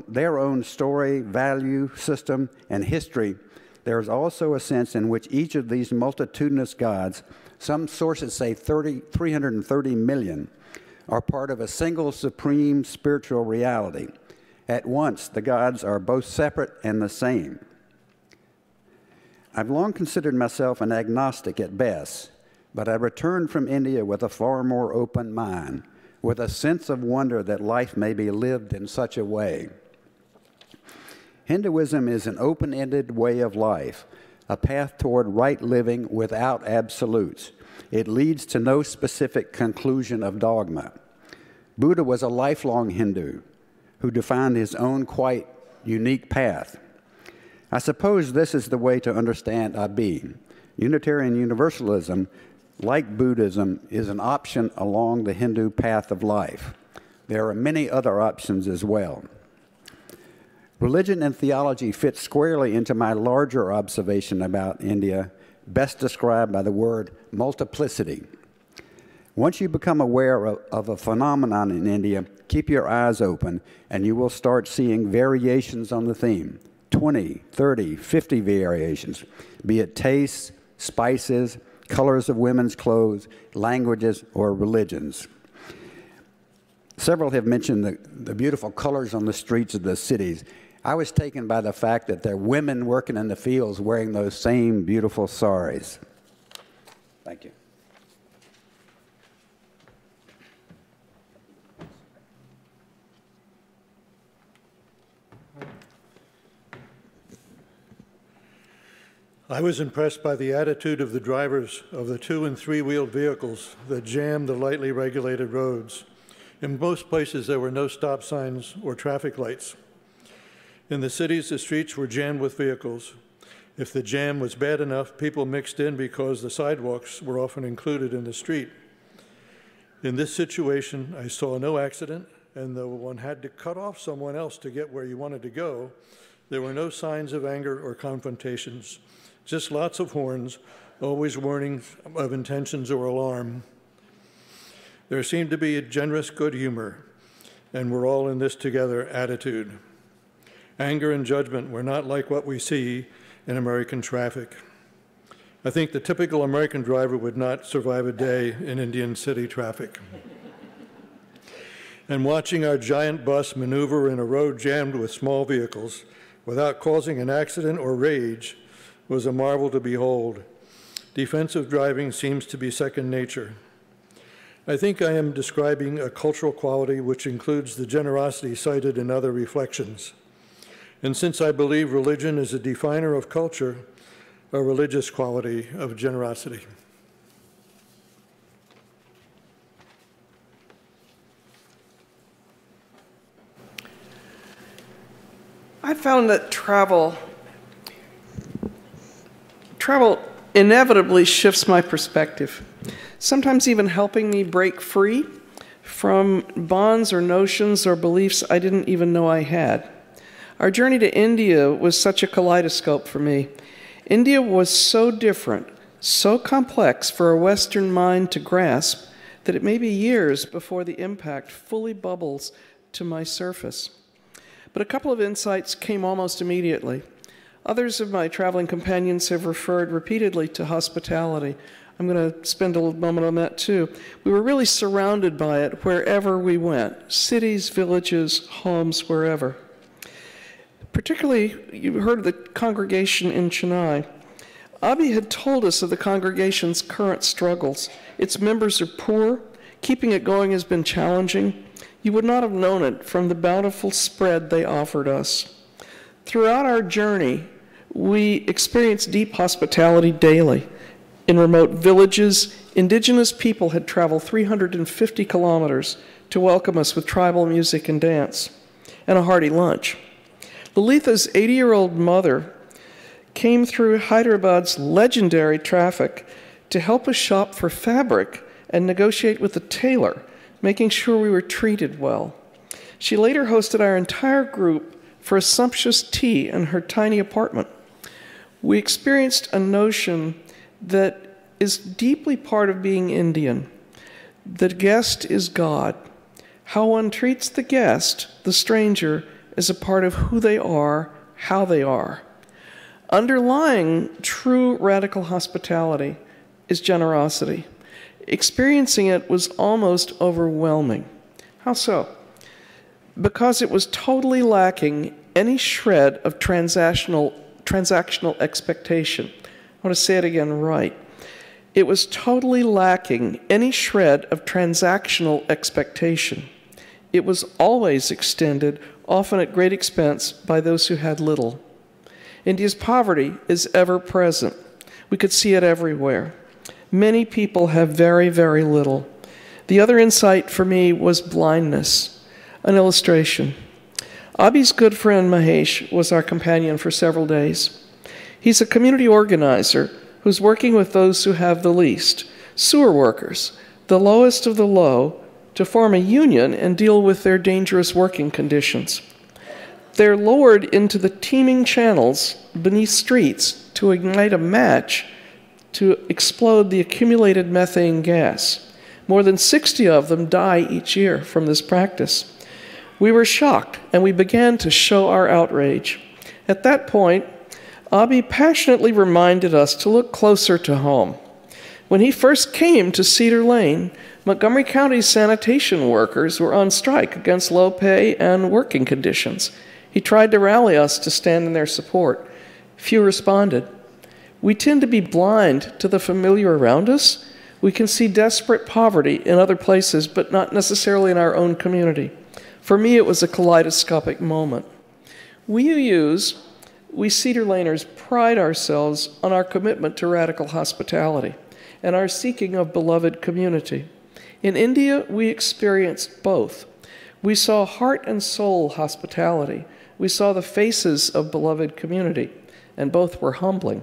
their own story, value, system, and history, there is also a sense in which each of these multitudinous gods, some sources say 330 million, are part of a single supreme spiritual reality. At once, the gods are both separate and the same. I've long considered myself an agnostic at best, but I returned from India with a far more open mind, with a sense of wonder that life may be lived in such a way. Hinduism is an open-ended way of life, a path toward right living without absolutes. It leads to no specific conclusion of dogma. Buddha was a lifelong Hindu who defined his own quite unique path. I suppose this is the way to understand Abhi. Unitarian Universalism, like Buddhism, is an option along the Hindu path of life. There are many other options as well. Religion and theology fit squarely into my larger observation about India, best described by the word multiplicity. Once you become aware of a phenomenon in India, keep your eyes open, and you will start seeing variations on the theme. 20, 30, 50 variations, be it tastes, spices, colors of women's clothes, languages, or religions. Several have mentioned the beautiful colors on the streets of the cities. I was taken by the fact that there are women working in the fields wearing those same beautiful saris. Thank you. I was impressed by the attitude of the drivers of the 2- and 3-wheeled vehicles that jammed the lightly regulated roads. In most places, there were no stop signs or traffic lights. In the cities, the streets were jammed with vehicles. If the jam was bad enough, people mixed in because the sidewalks were often included in the street. In this situation, I saw no accident, and though one had to cut off someone else to get where you wanted to go, there were no signs of anger or confrontations. Just lots of horns, always warnings of intentions or alarm. There seemed to be a generous good humor, and we're all in this together attitude. Anger and judgment were not like what we see in American traffic. I think the typical American driver would not survive a day in Indian city traffic. And watching our giant bus maneuver in a road jammed with small vehicles without causing an accident or rage was a marvel to behold. Defensive driving seems to be second nature. I think I am describing a cultural quality which includes the generosity cited in other reflections. And since I believe religion is a definer of culture, a religious quality of generosity. I found that travel travel inevitably shifts my perspective, sometimes even helping me break free from bonds or notions or beliefs I didn't even know I had. Our journey to India was such a kaleidoscope for me. India was so different, so complex for a Western mind to grasp that it may be years before the impact fully bubbles to my surface. But a couple of insights came almost immediately. Others of my traveling companions have referred repeatedly to hospitality. I'm going to spend a little moment on that too. We were really surrounded by it wherever we went, cities, villages, homes, wherever. Particularly, you heard of the congregation in Chennai. Abhi had told us of the congregation's current struggles. Its members are poor. Keeping it going has been challenging. You would not have known it from the bountiful spread they offered us. Throughout our journey, we experienced deep hospitality daily. In remote villages, indigenous people had traveled 350 kilometers to welcome us with tribal music and dance, and a hearty lunch. Lalitha's 80-year-old mother came through Hyderabad's legendary traffic to help us shop for fabric and negotiate with the tailor, making sure we were treated well. She later hosted our entire group for a sumptuous tea in her tiny apartment. We experienced a notion that is deeply part of being Indian. The guest is God. How one treats the guest, the stranger, is a part of who they are, how they are. Underlying true radical hospitality is generosity. Experiencing it was almost overwhelming. How so? Because it was totally lacking any shred of transactional expectation. I want to say it again right. It was totally lacking any shred of transactional expectation. It was always extended, often at great expense, by those who had little. India's poverty is ever present. We could see it everywhere. Many people have very, very little. The other insight for me was blindness. An illustration. Abhi's good friend Mahesh was our companion for several days. He's a community organizer who's working with those who have the least, sewer workers, the lowest of the low, to form a union and deal with their dangerous working conditions. They're lowered into the teeming channels beneath streets to ignite a match to explode the accumulated methane gas. More than 60 of them die each year from this practice. We were shocked, and we began to show our outrage. At that point, Abhi passionately reminded us to look closer to home. When he first came to Cedar Lane, Montgomery County's sanitation workers were on strike against low pay and working conditions. He tried to rally us to stand in their support. Few responded. We tend to be blind to the familiar around us. We can see desperate poverty in other places, but not necessarily in our own community. For me, it was a kaleidoscopic moment. We Cedar Laners pride ourselves on our commitment to radical hospitality and our seeking of beloved community. In India, we experienced both. We saw heart and soul hospitality. We saw the faces of beloved community, and both were humbling.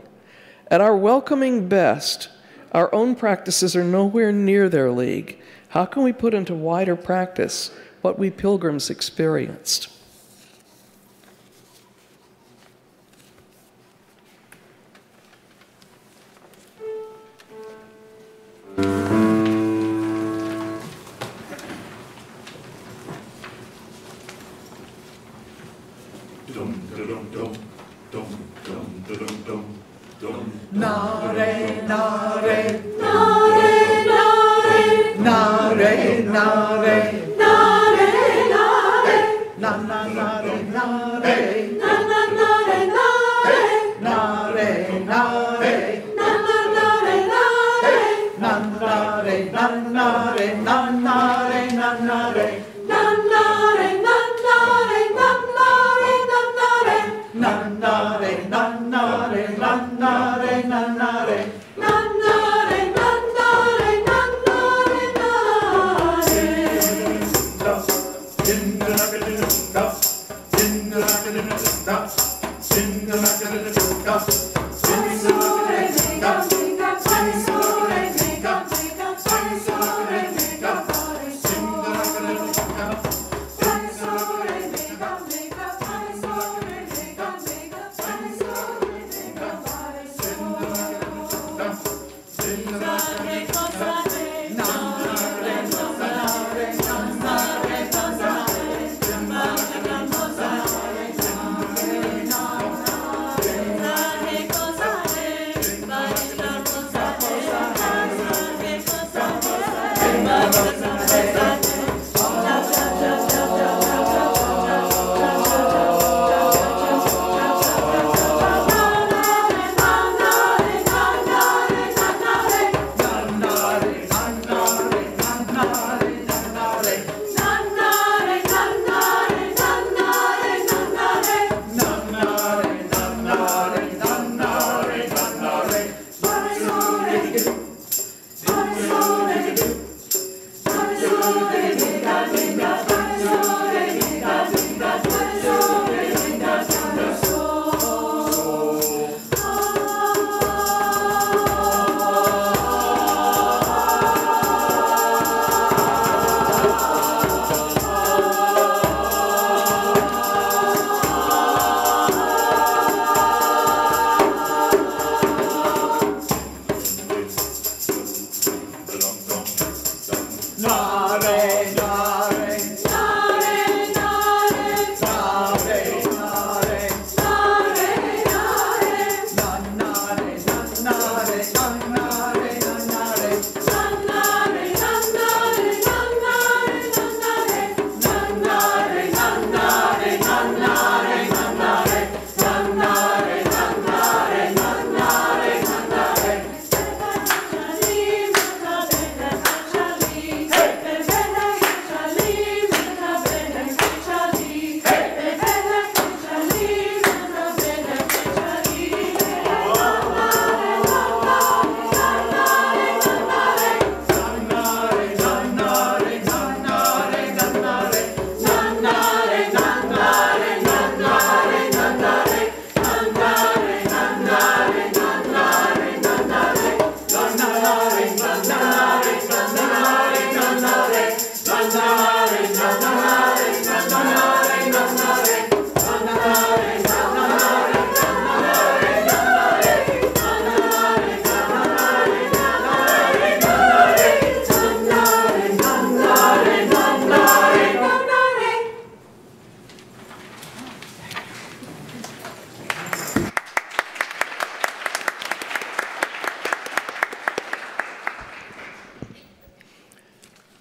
At our welcoming best, our own practices are nowhere near their league. How can we put into wider practice what we pilgrims experienced? Nare, nare, nare, nare, nare, nare, nare, nare, na na nare, nare, na na nare, nare, nare, nare, na na nare, nare, na nare, na nare, na nare, na nare, na nare, na nare, na nare, na nare, na nare, na nare, na nare, na nare. Sing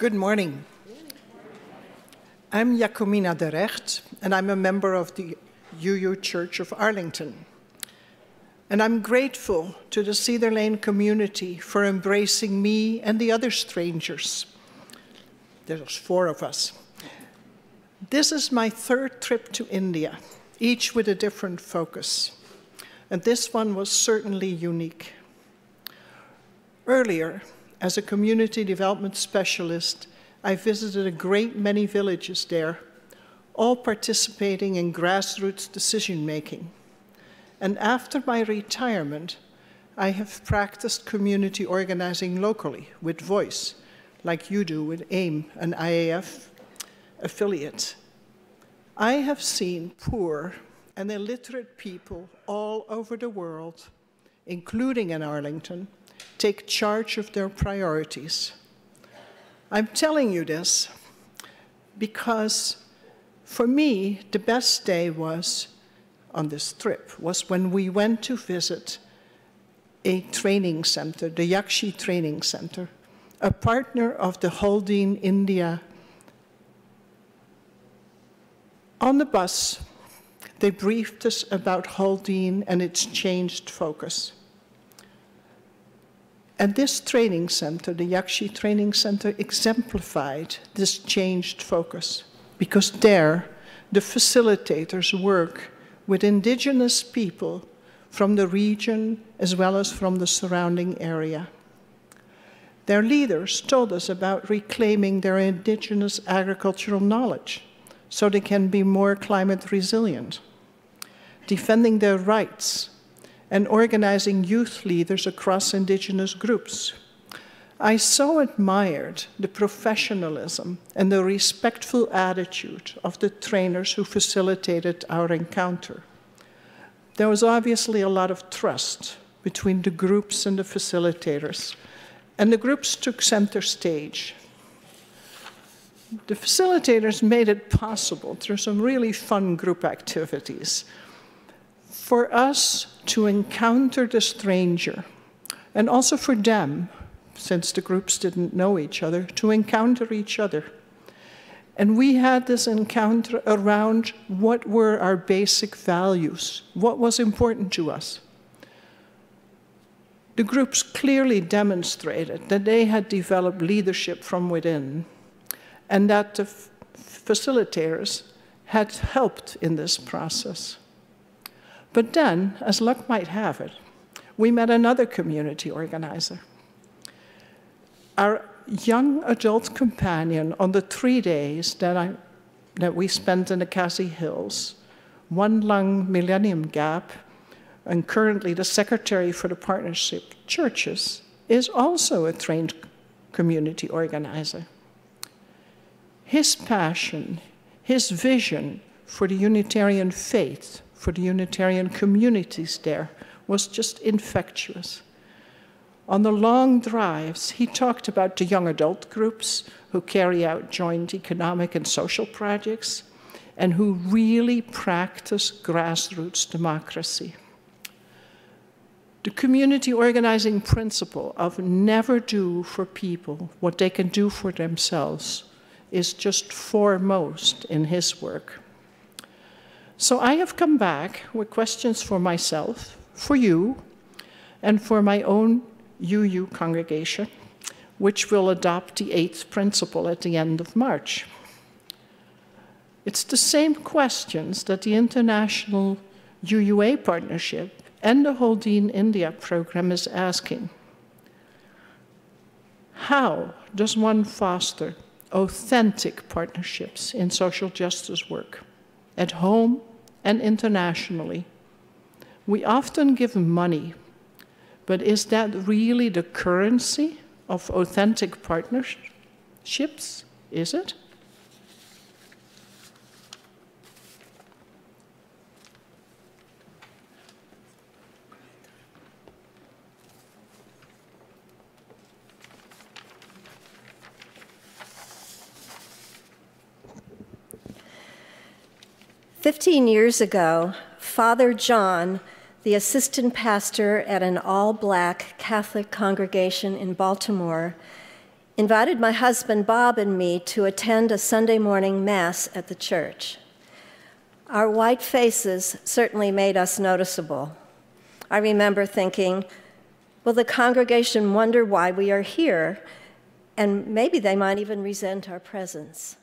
Good morning. I'm Jacomina de Recht, and I'm a member of the UU Church of Arlington. And I'm grateful to the Cedar Lane community for embracing me and the other strangers. There's 4 of us. This is my 3rd trip to India, each with a different focus. And this one was certainly unique. Earlier, as a community development specialist, I visited a great many villages there, all participating in grassroots decision-making. And after my retirement, I have practiced community organizing locally with Voice, like you do with AIM, an IAF affiliate. I have seen poor and illiterate people all over the world, including in Arlington, take charge of their priorities. I'm telling you this because for me, the best day on this trip was when we went to visit a training center, the Yakshi Training Center, a partner of the Haldane India. On the bus, they briefed us about Haldane and its changed focus. And this training center, the Yakshi Training Center, exemplified this changed focus because there, the facilitators work with indigenous people from the region as well as from the surrounding area. Their leaders told us about reclaiming their indigenous agricultural knowledge so they can be more climate resilient, defending their rights, and organizing youth leaders across indigenous groups. I so admired the professionalism and the respectful attitude of the trainers who facilitated our encounter. There was obviously a lot of trust between the groups and the facilitators, and the groups took center stage. The facilitators made it possible through some really fun group activities for us to encounter the stranger, and also for them, since the groups didn't know each other, to encounter each other. And we had this encounter around what were our basic values, what was important to us. The groups clearly demonstrated that they had developed leadership from within, and that the facilitators had helped in this process. But then, as luck might have it, we met another community organizer. Our young adult companion on the 3 days that we spent in the Khasi Hills, One Lung Millennium Gap, and currently the secretary for the Partnership Churches, is also a trained community organizer. His passion, his vision for the Unitarian faith, for the Unitarian communities there, was just infectious. On the long drives, he talked about the young adult groups who carry out joint economic and social projects and who really practice grassroots democracy. The community organizing principle of never do for people what they can do for themselves is just foremost in his work. So I have come back with questions for myself, for you, and for my own UU congregation, which will adopt the 8th principle at the end of March. It's the same questions that the International UUA Partnership and the Haldane India program is asking. How does one foster authentic partnerships in social justice work, at home and internationally? We often give money, but is that really the currency of authentic partnerships? Is it? "15 years ago, Father John, the assistant pastor at an all-Black Catholic congregation in Baltimore, invited my husband Bob and me to attend a Sunday morning Mass at the church. Our white faces certainly made us noticeable. I remember thinking, will the congregation wonder why we are here? And maybe they might even resent our presence.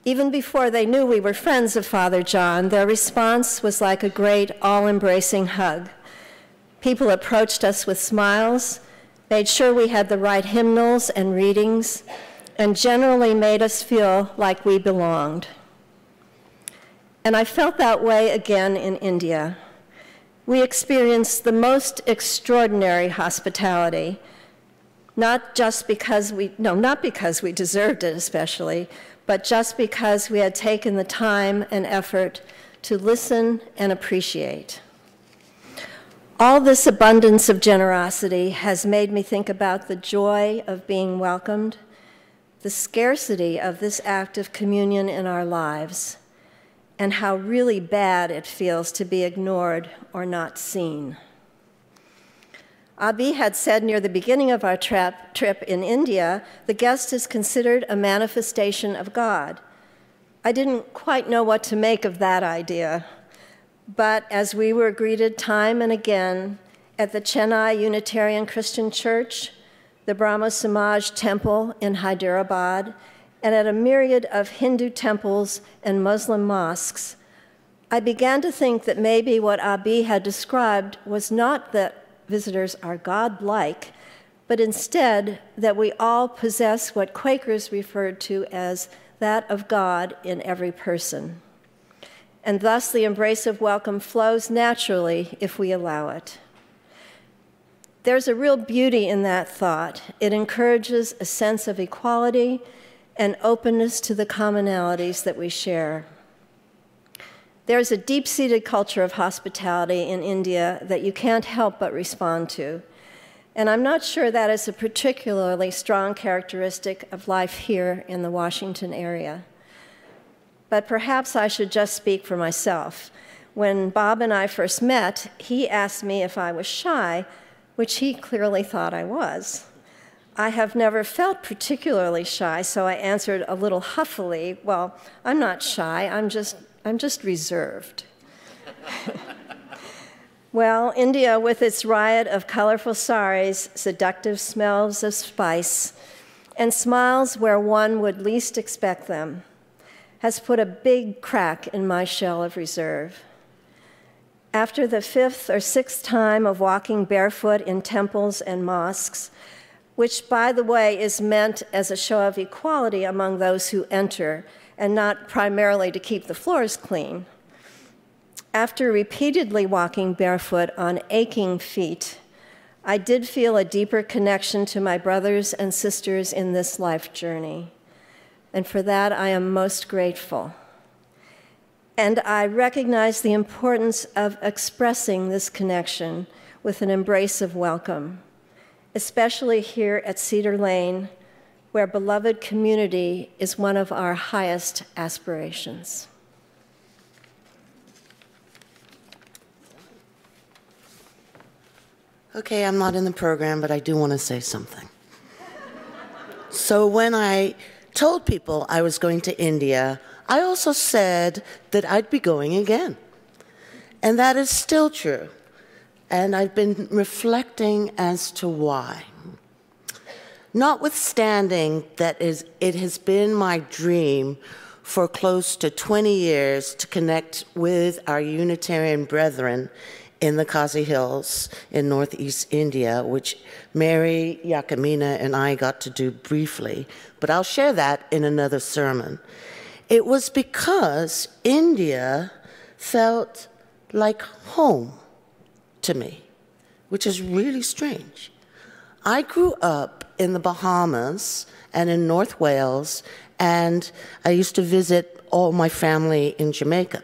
Even before they knew we were friends of Father John, their response was like a great, all-embracing hug. People approached us with smiles, made sure we had the right hymnals and readings, and generally made us feel like we belonged. And I felt that way again in India. We experienced the most extraordinary hospitality, not because we deserved it especially, but just because we had taken the time and effort to listen and appreciate. All this abundance of generosity has made me think about the joy of being welcomed, the scarcity of this act of communion in our lives, and how really bad it feels to be ignored or not seen. Abhi had said near the beginning of our trip in India, the guest is considered a manifestation of God. I didn't quite know what to make of that idea, but as we were greeted time and again at the Chennai Unitarian Christian Church, the Brahmo Samaj Temple in Hyderabad, and at a myriad of Hindu temples and Muslim mosques, I began to think that maybe what Abhi had described was not that visitors are God-like, but instead that we all possess what Quakers referred to as that of God in every person. And thus the embrace of welcome flows naturally if we allow it. There's a real beauty in that thought. It encourages a sense of equality and openness to the commonalities that we share. There's a deep-seated culture of hospitality in India that you can't help but respond to. And I'm not sure that is a particularly strong characteristic of life here in the Washington area. But perhaps I should just speak for myself. When Bob and I first met, he asked me if I was shy, which he clearly thought I was. I have never felt particularly shy, so I answered a little huffily, well, I'm not shy, I'm just reserved. Well, India, with its riot of colorful saris, seductive smells of spice, and smiles where one would least expect them, has put a big crack in my shell of reserve. After the 5th or 6th time of walking barefoot in temples and mosques, which, by the way, is meant as a show of equality among those who enter, and not primarily to keep the floors clean. After repeatedly walking barefoot on aching feet, I did feel a deeper connection to my brothers and sisters in this life journey. And for that, I am most grateful. And I recognize the importance of expressing this connection with an embrace of welcome, especially here at Cedar Lane, where beloved community is one of our highest aspirations. Okay, I'm not in the program, but I do want to say something. So when I told people I was going to India, I also said that I'd be going again. And that is still true. And I've been reflecting as to why. Notwithstanding that it has been my dream for close to 20 years to connect with our Unitarian brethren in the Khasi Hills in northeast India, which Mary, Yakamina, and I got to do briefly, but I'll share that in another sermon. It was because India felt like home to me, which is really strange. I grew up in the Bahamas and in North Wales, and I used to visit all my family in Jamaica.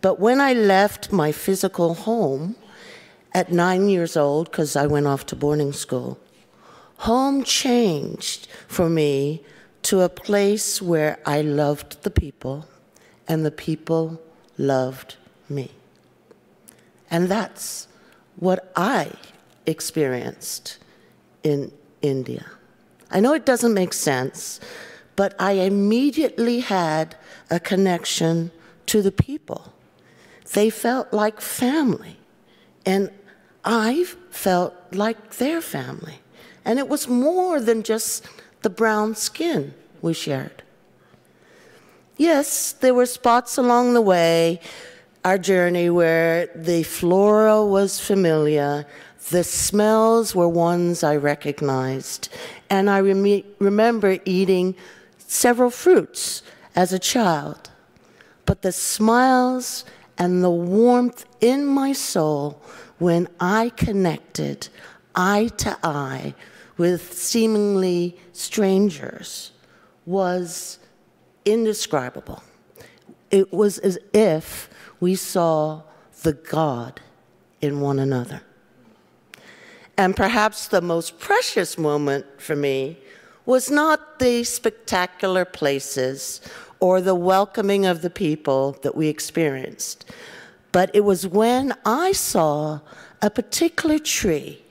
But when I left my physical home at 9 years old, because I went off to boarding school, home changed for me to a place where I loved the people, and the people loved me. And that's what I experienced in India. I know it doesn't make sense, but I immediately had a connection to the people. They felt like family, and I felt like their family. And it was more than just the brown skin we shared. Yes, there were spots along the way, our journey, where the flora was familiar, the smells were ones I recognized, and I remember eating several fruits as a child. But the smiles and the warmth in my soul when I connected eye to eye with seemingly strangers was indescribable. It was as if we saw the God in one another. And perhaps the most precious moment for me was not the spectacular places or the welcoming of the people that we experienced, but it was when I saw a particular tree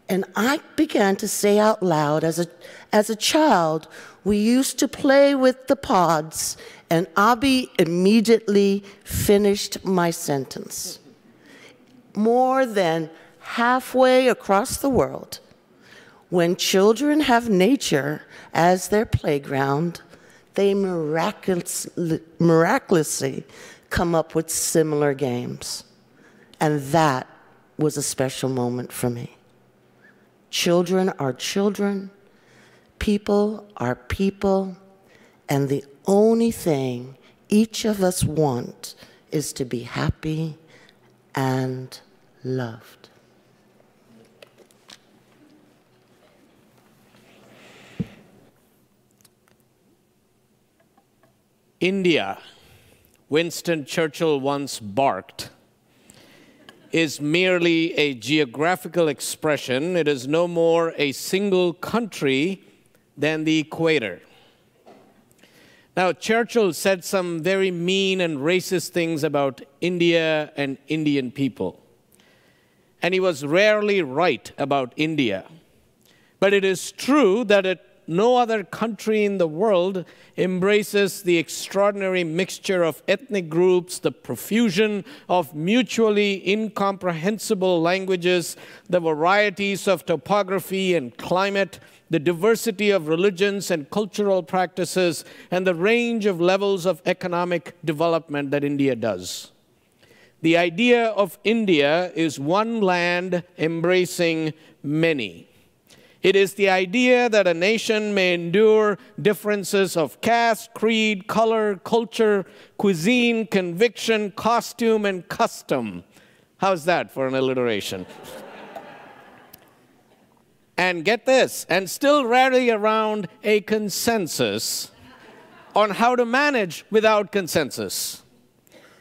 and I began to say out loud, as a child, we used to play with the pods, and Abhi immediately finished my sentence. More than halfway across the world, when children have nature as their playground, they miraculously come up with similar games. And that was a special moment for me. Children are children, people are people, and the only thing each of us want is to be happy and loved. India, Winston Churchill once barked, is merely a geographical expression. It is no more a single country than the equator. Now, Churchill said some very mean and racist things about India and Indian people. And he was rarely right about India. But it is true that no other country in the world embraces the extraordinary mixture of ethnic groups, the profusion of mutually incomprehensible languages, the varieties of topography and climate, the diversity of religions and cultural practices, and the range of levels of economic development that India does. The idea of India is one land embracing many. It is the idea that a nation may endure differences of caste, creed, color, culture, cuisine, conviction, costume, and custom. How's that for an alliteration? And get this, and still rally around a consensus on how to manage without consensus.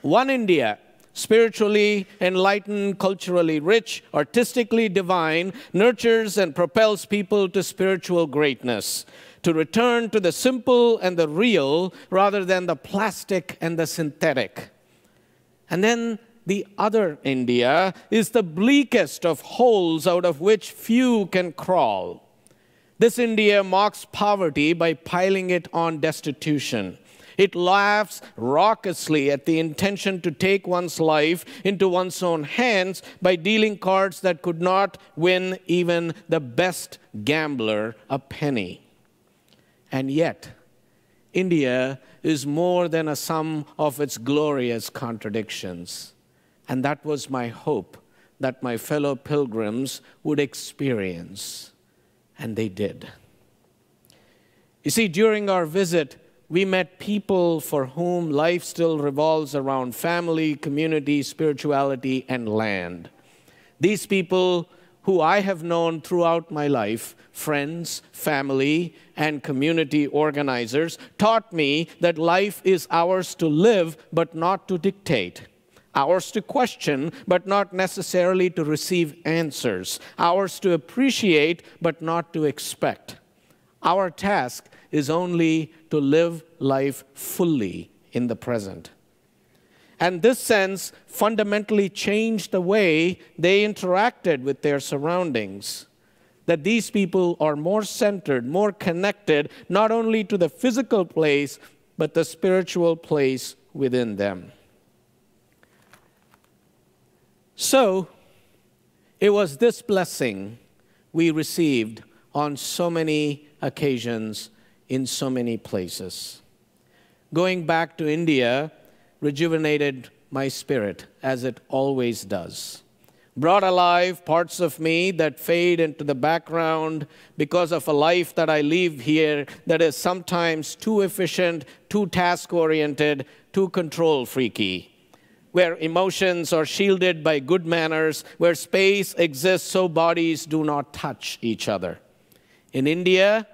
One India, spiritually enlightened, culturally rich, artistically divine, nurtures and propels people to spiritual greatness, to return to the simple and the real rather than the plastic and the synthetic. And then the other India is the bleakest of holes out of which few can crawl. This India mocks poverty by piling it on destitution. It laughs raucously at the intention to take one's life into one's own hands by dealing cards that could not win even the best gambler a penny. And yet, India is more than a sum of its glorious contradictions. And that was my hope that my fellow pilgrims would experience. And they did. You see, during our visit, we met people for whom life still revolves around family, community, spirituality, and land. These people who I have known throughout my life, friends, family, and community organizers, taught me that life is ours to live, but not to dictate. Ours to question, but not necessarily to receive answers. Ours to appreciate, but not to expect. Our task is only to live life fully in the present. And this sense fundamentally changed the way they interacted with their surroundings. that these people are more centered, more connected, not only to the physical place, but the spiritual place within them. So, it was this blessing we received on so many occasions in so many places. Going back to India rejuvenated my spirit, as it always does. Brought alive parts of me that fade into the background because of a life that I live here that is sometimes too efficient, too task-oriented, too control-freaky, where emotions are shielded by good manners, where space exists so bodies do not touch each other. In India,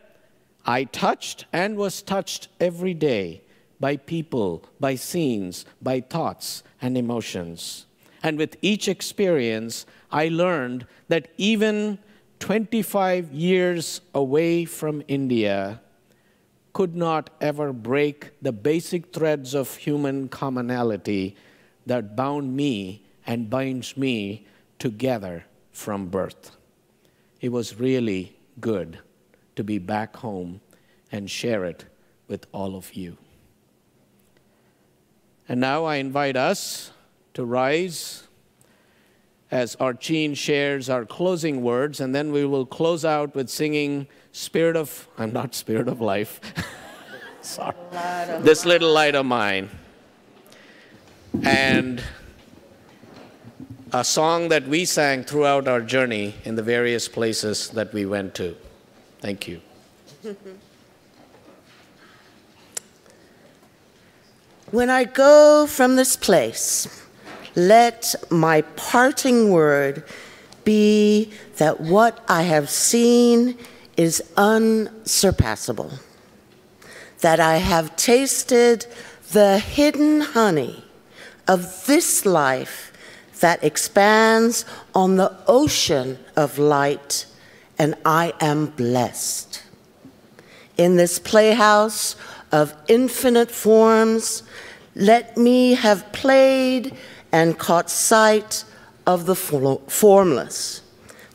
I touched and was touched every day by people, by scenes, by thoughts and emotions. And with each experience, I learned that even 25 years away from India could not ever break the basic threads of human commonality that bound me and binds me together from birth. It was really good to be back home and share it with all of you. And now I invite us to rise as Archeen shares our closing words, and then we will close out with singing Spirit of Life. Sorry. This Little Light of Mine. And a song that we sang throughout our journey in the various places that we went to. Thank you. When I go from this place, let my parting word be that what I have seen is unsurpassable, that I have tasted the hidden honey of this life that expands on the ocean of light, and I am blessed. In this playhouse of infinite forms, let me have played and caught sight of the formless,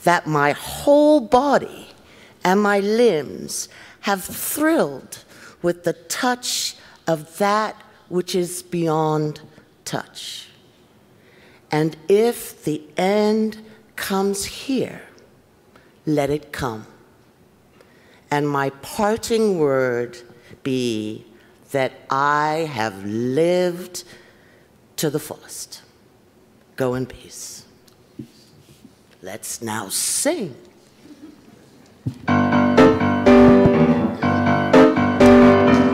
that my whole body and my limbs have thrilled with the touch of that which is beyond touch. And if the end comes here, let it come. And my parting word be that I have lived to the fullest. Go in peace. Let's now sing.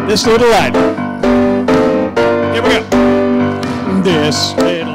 This little light. Here we go. This little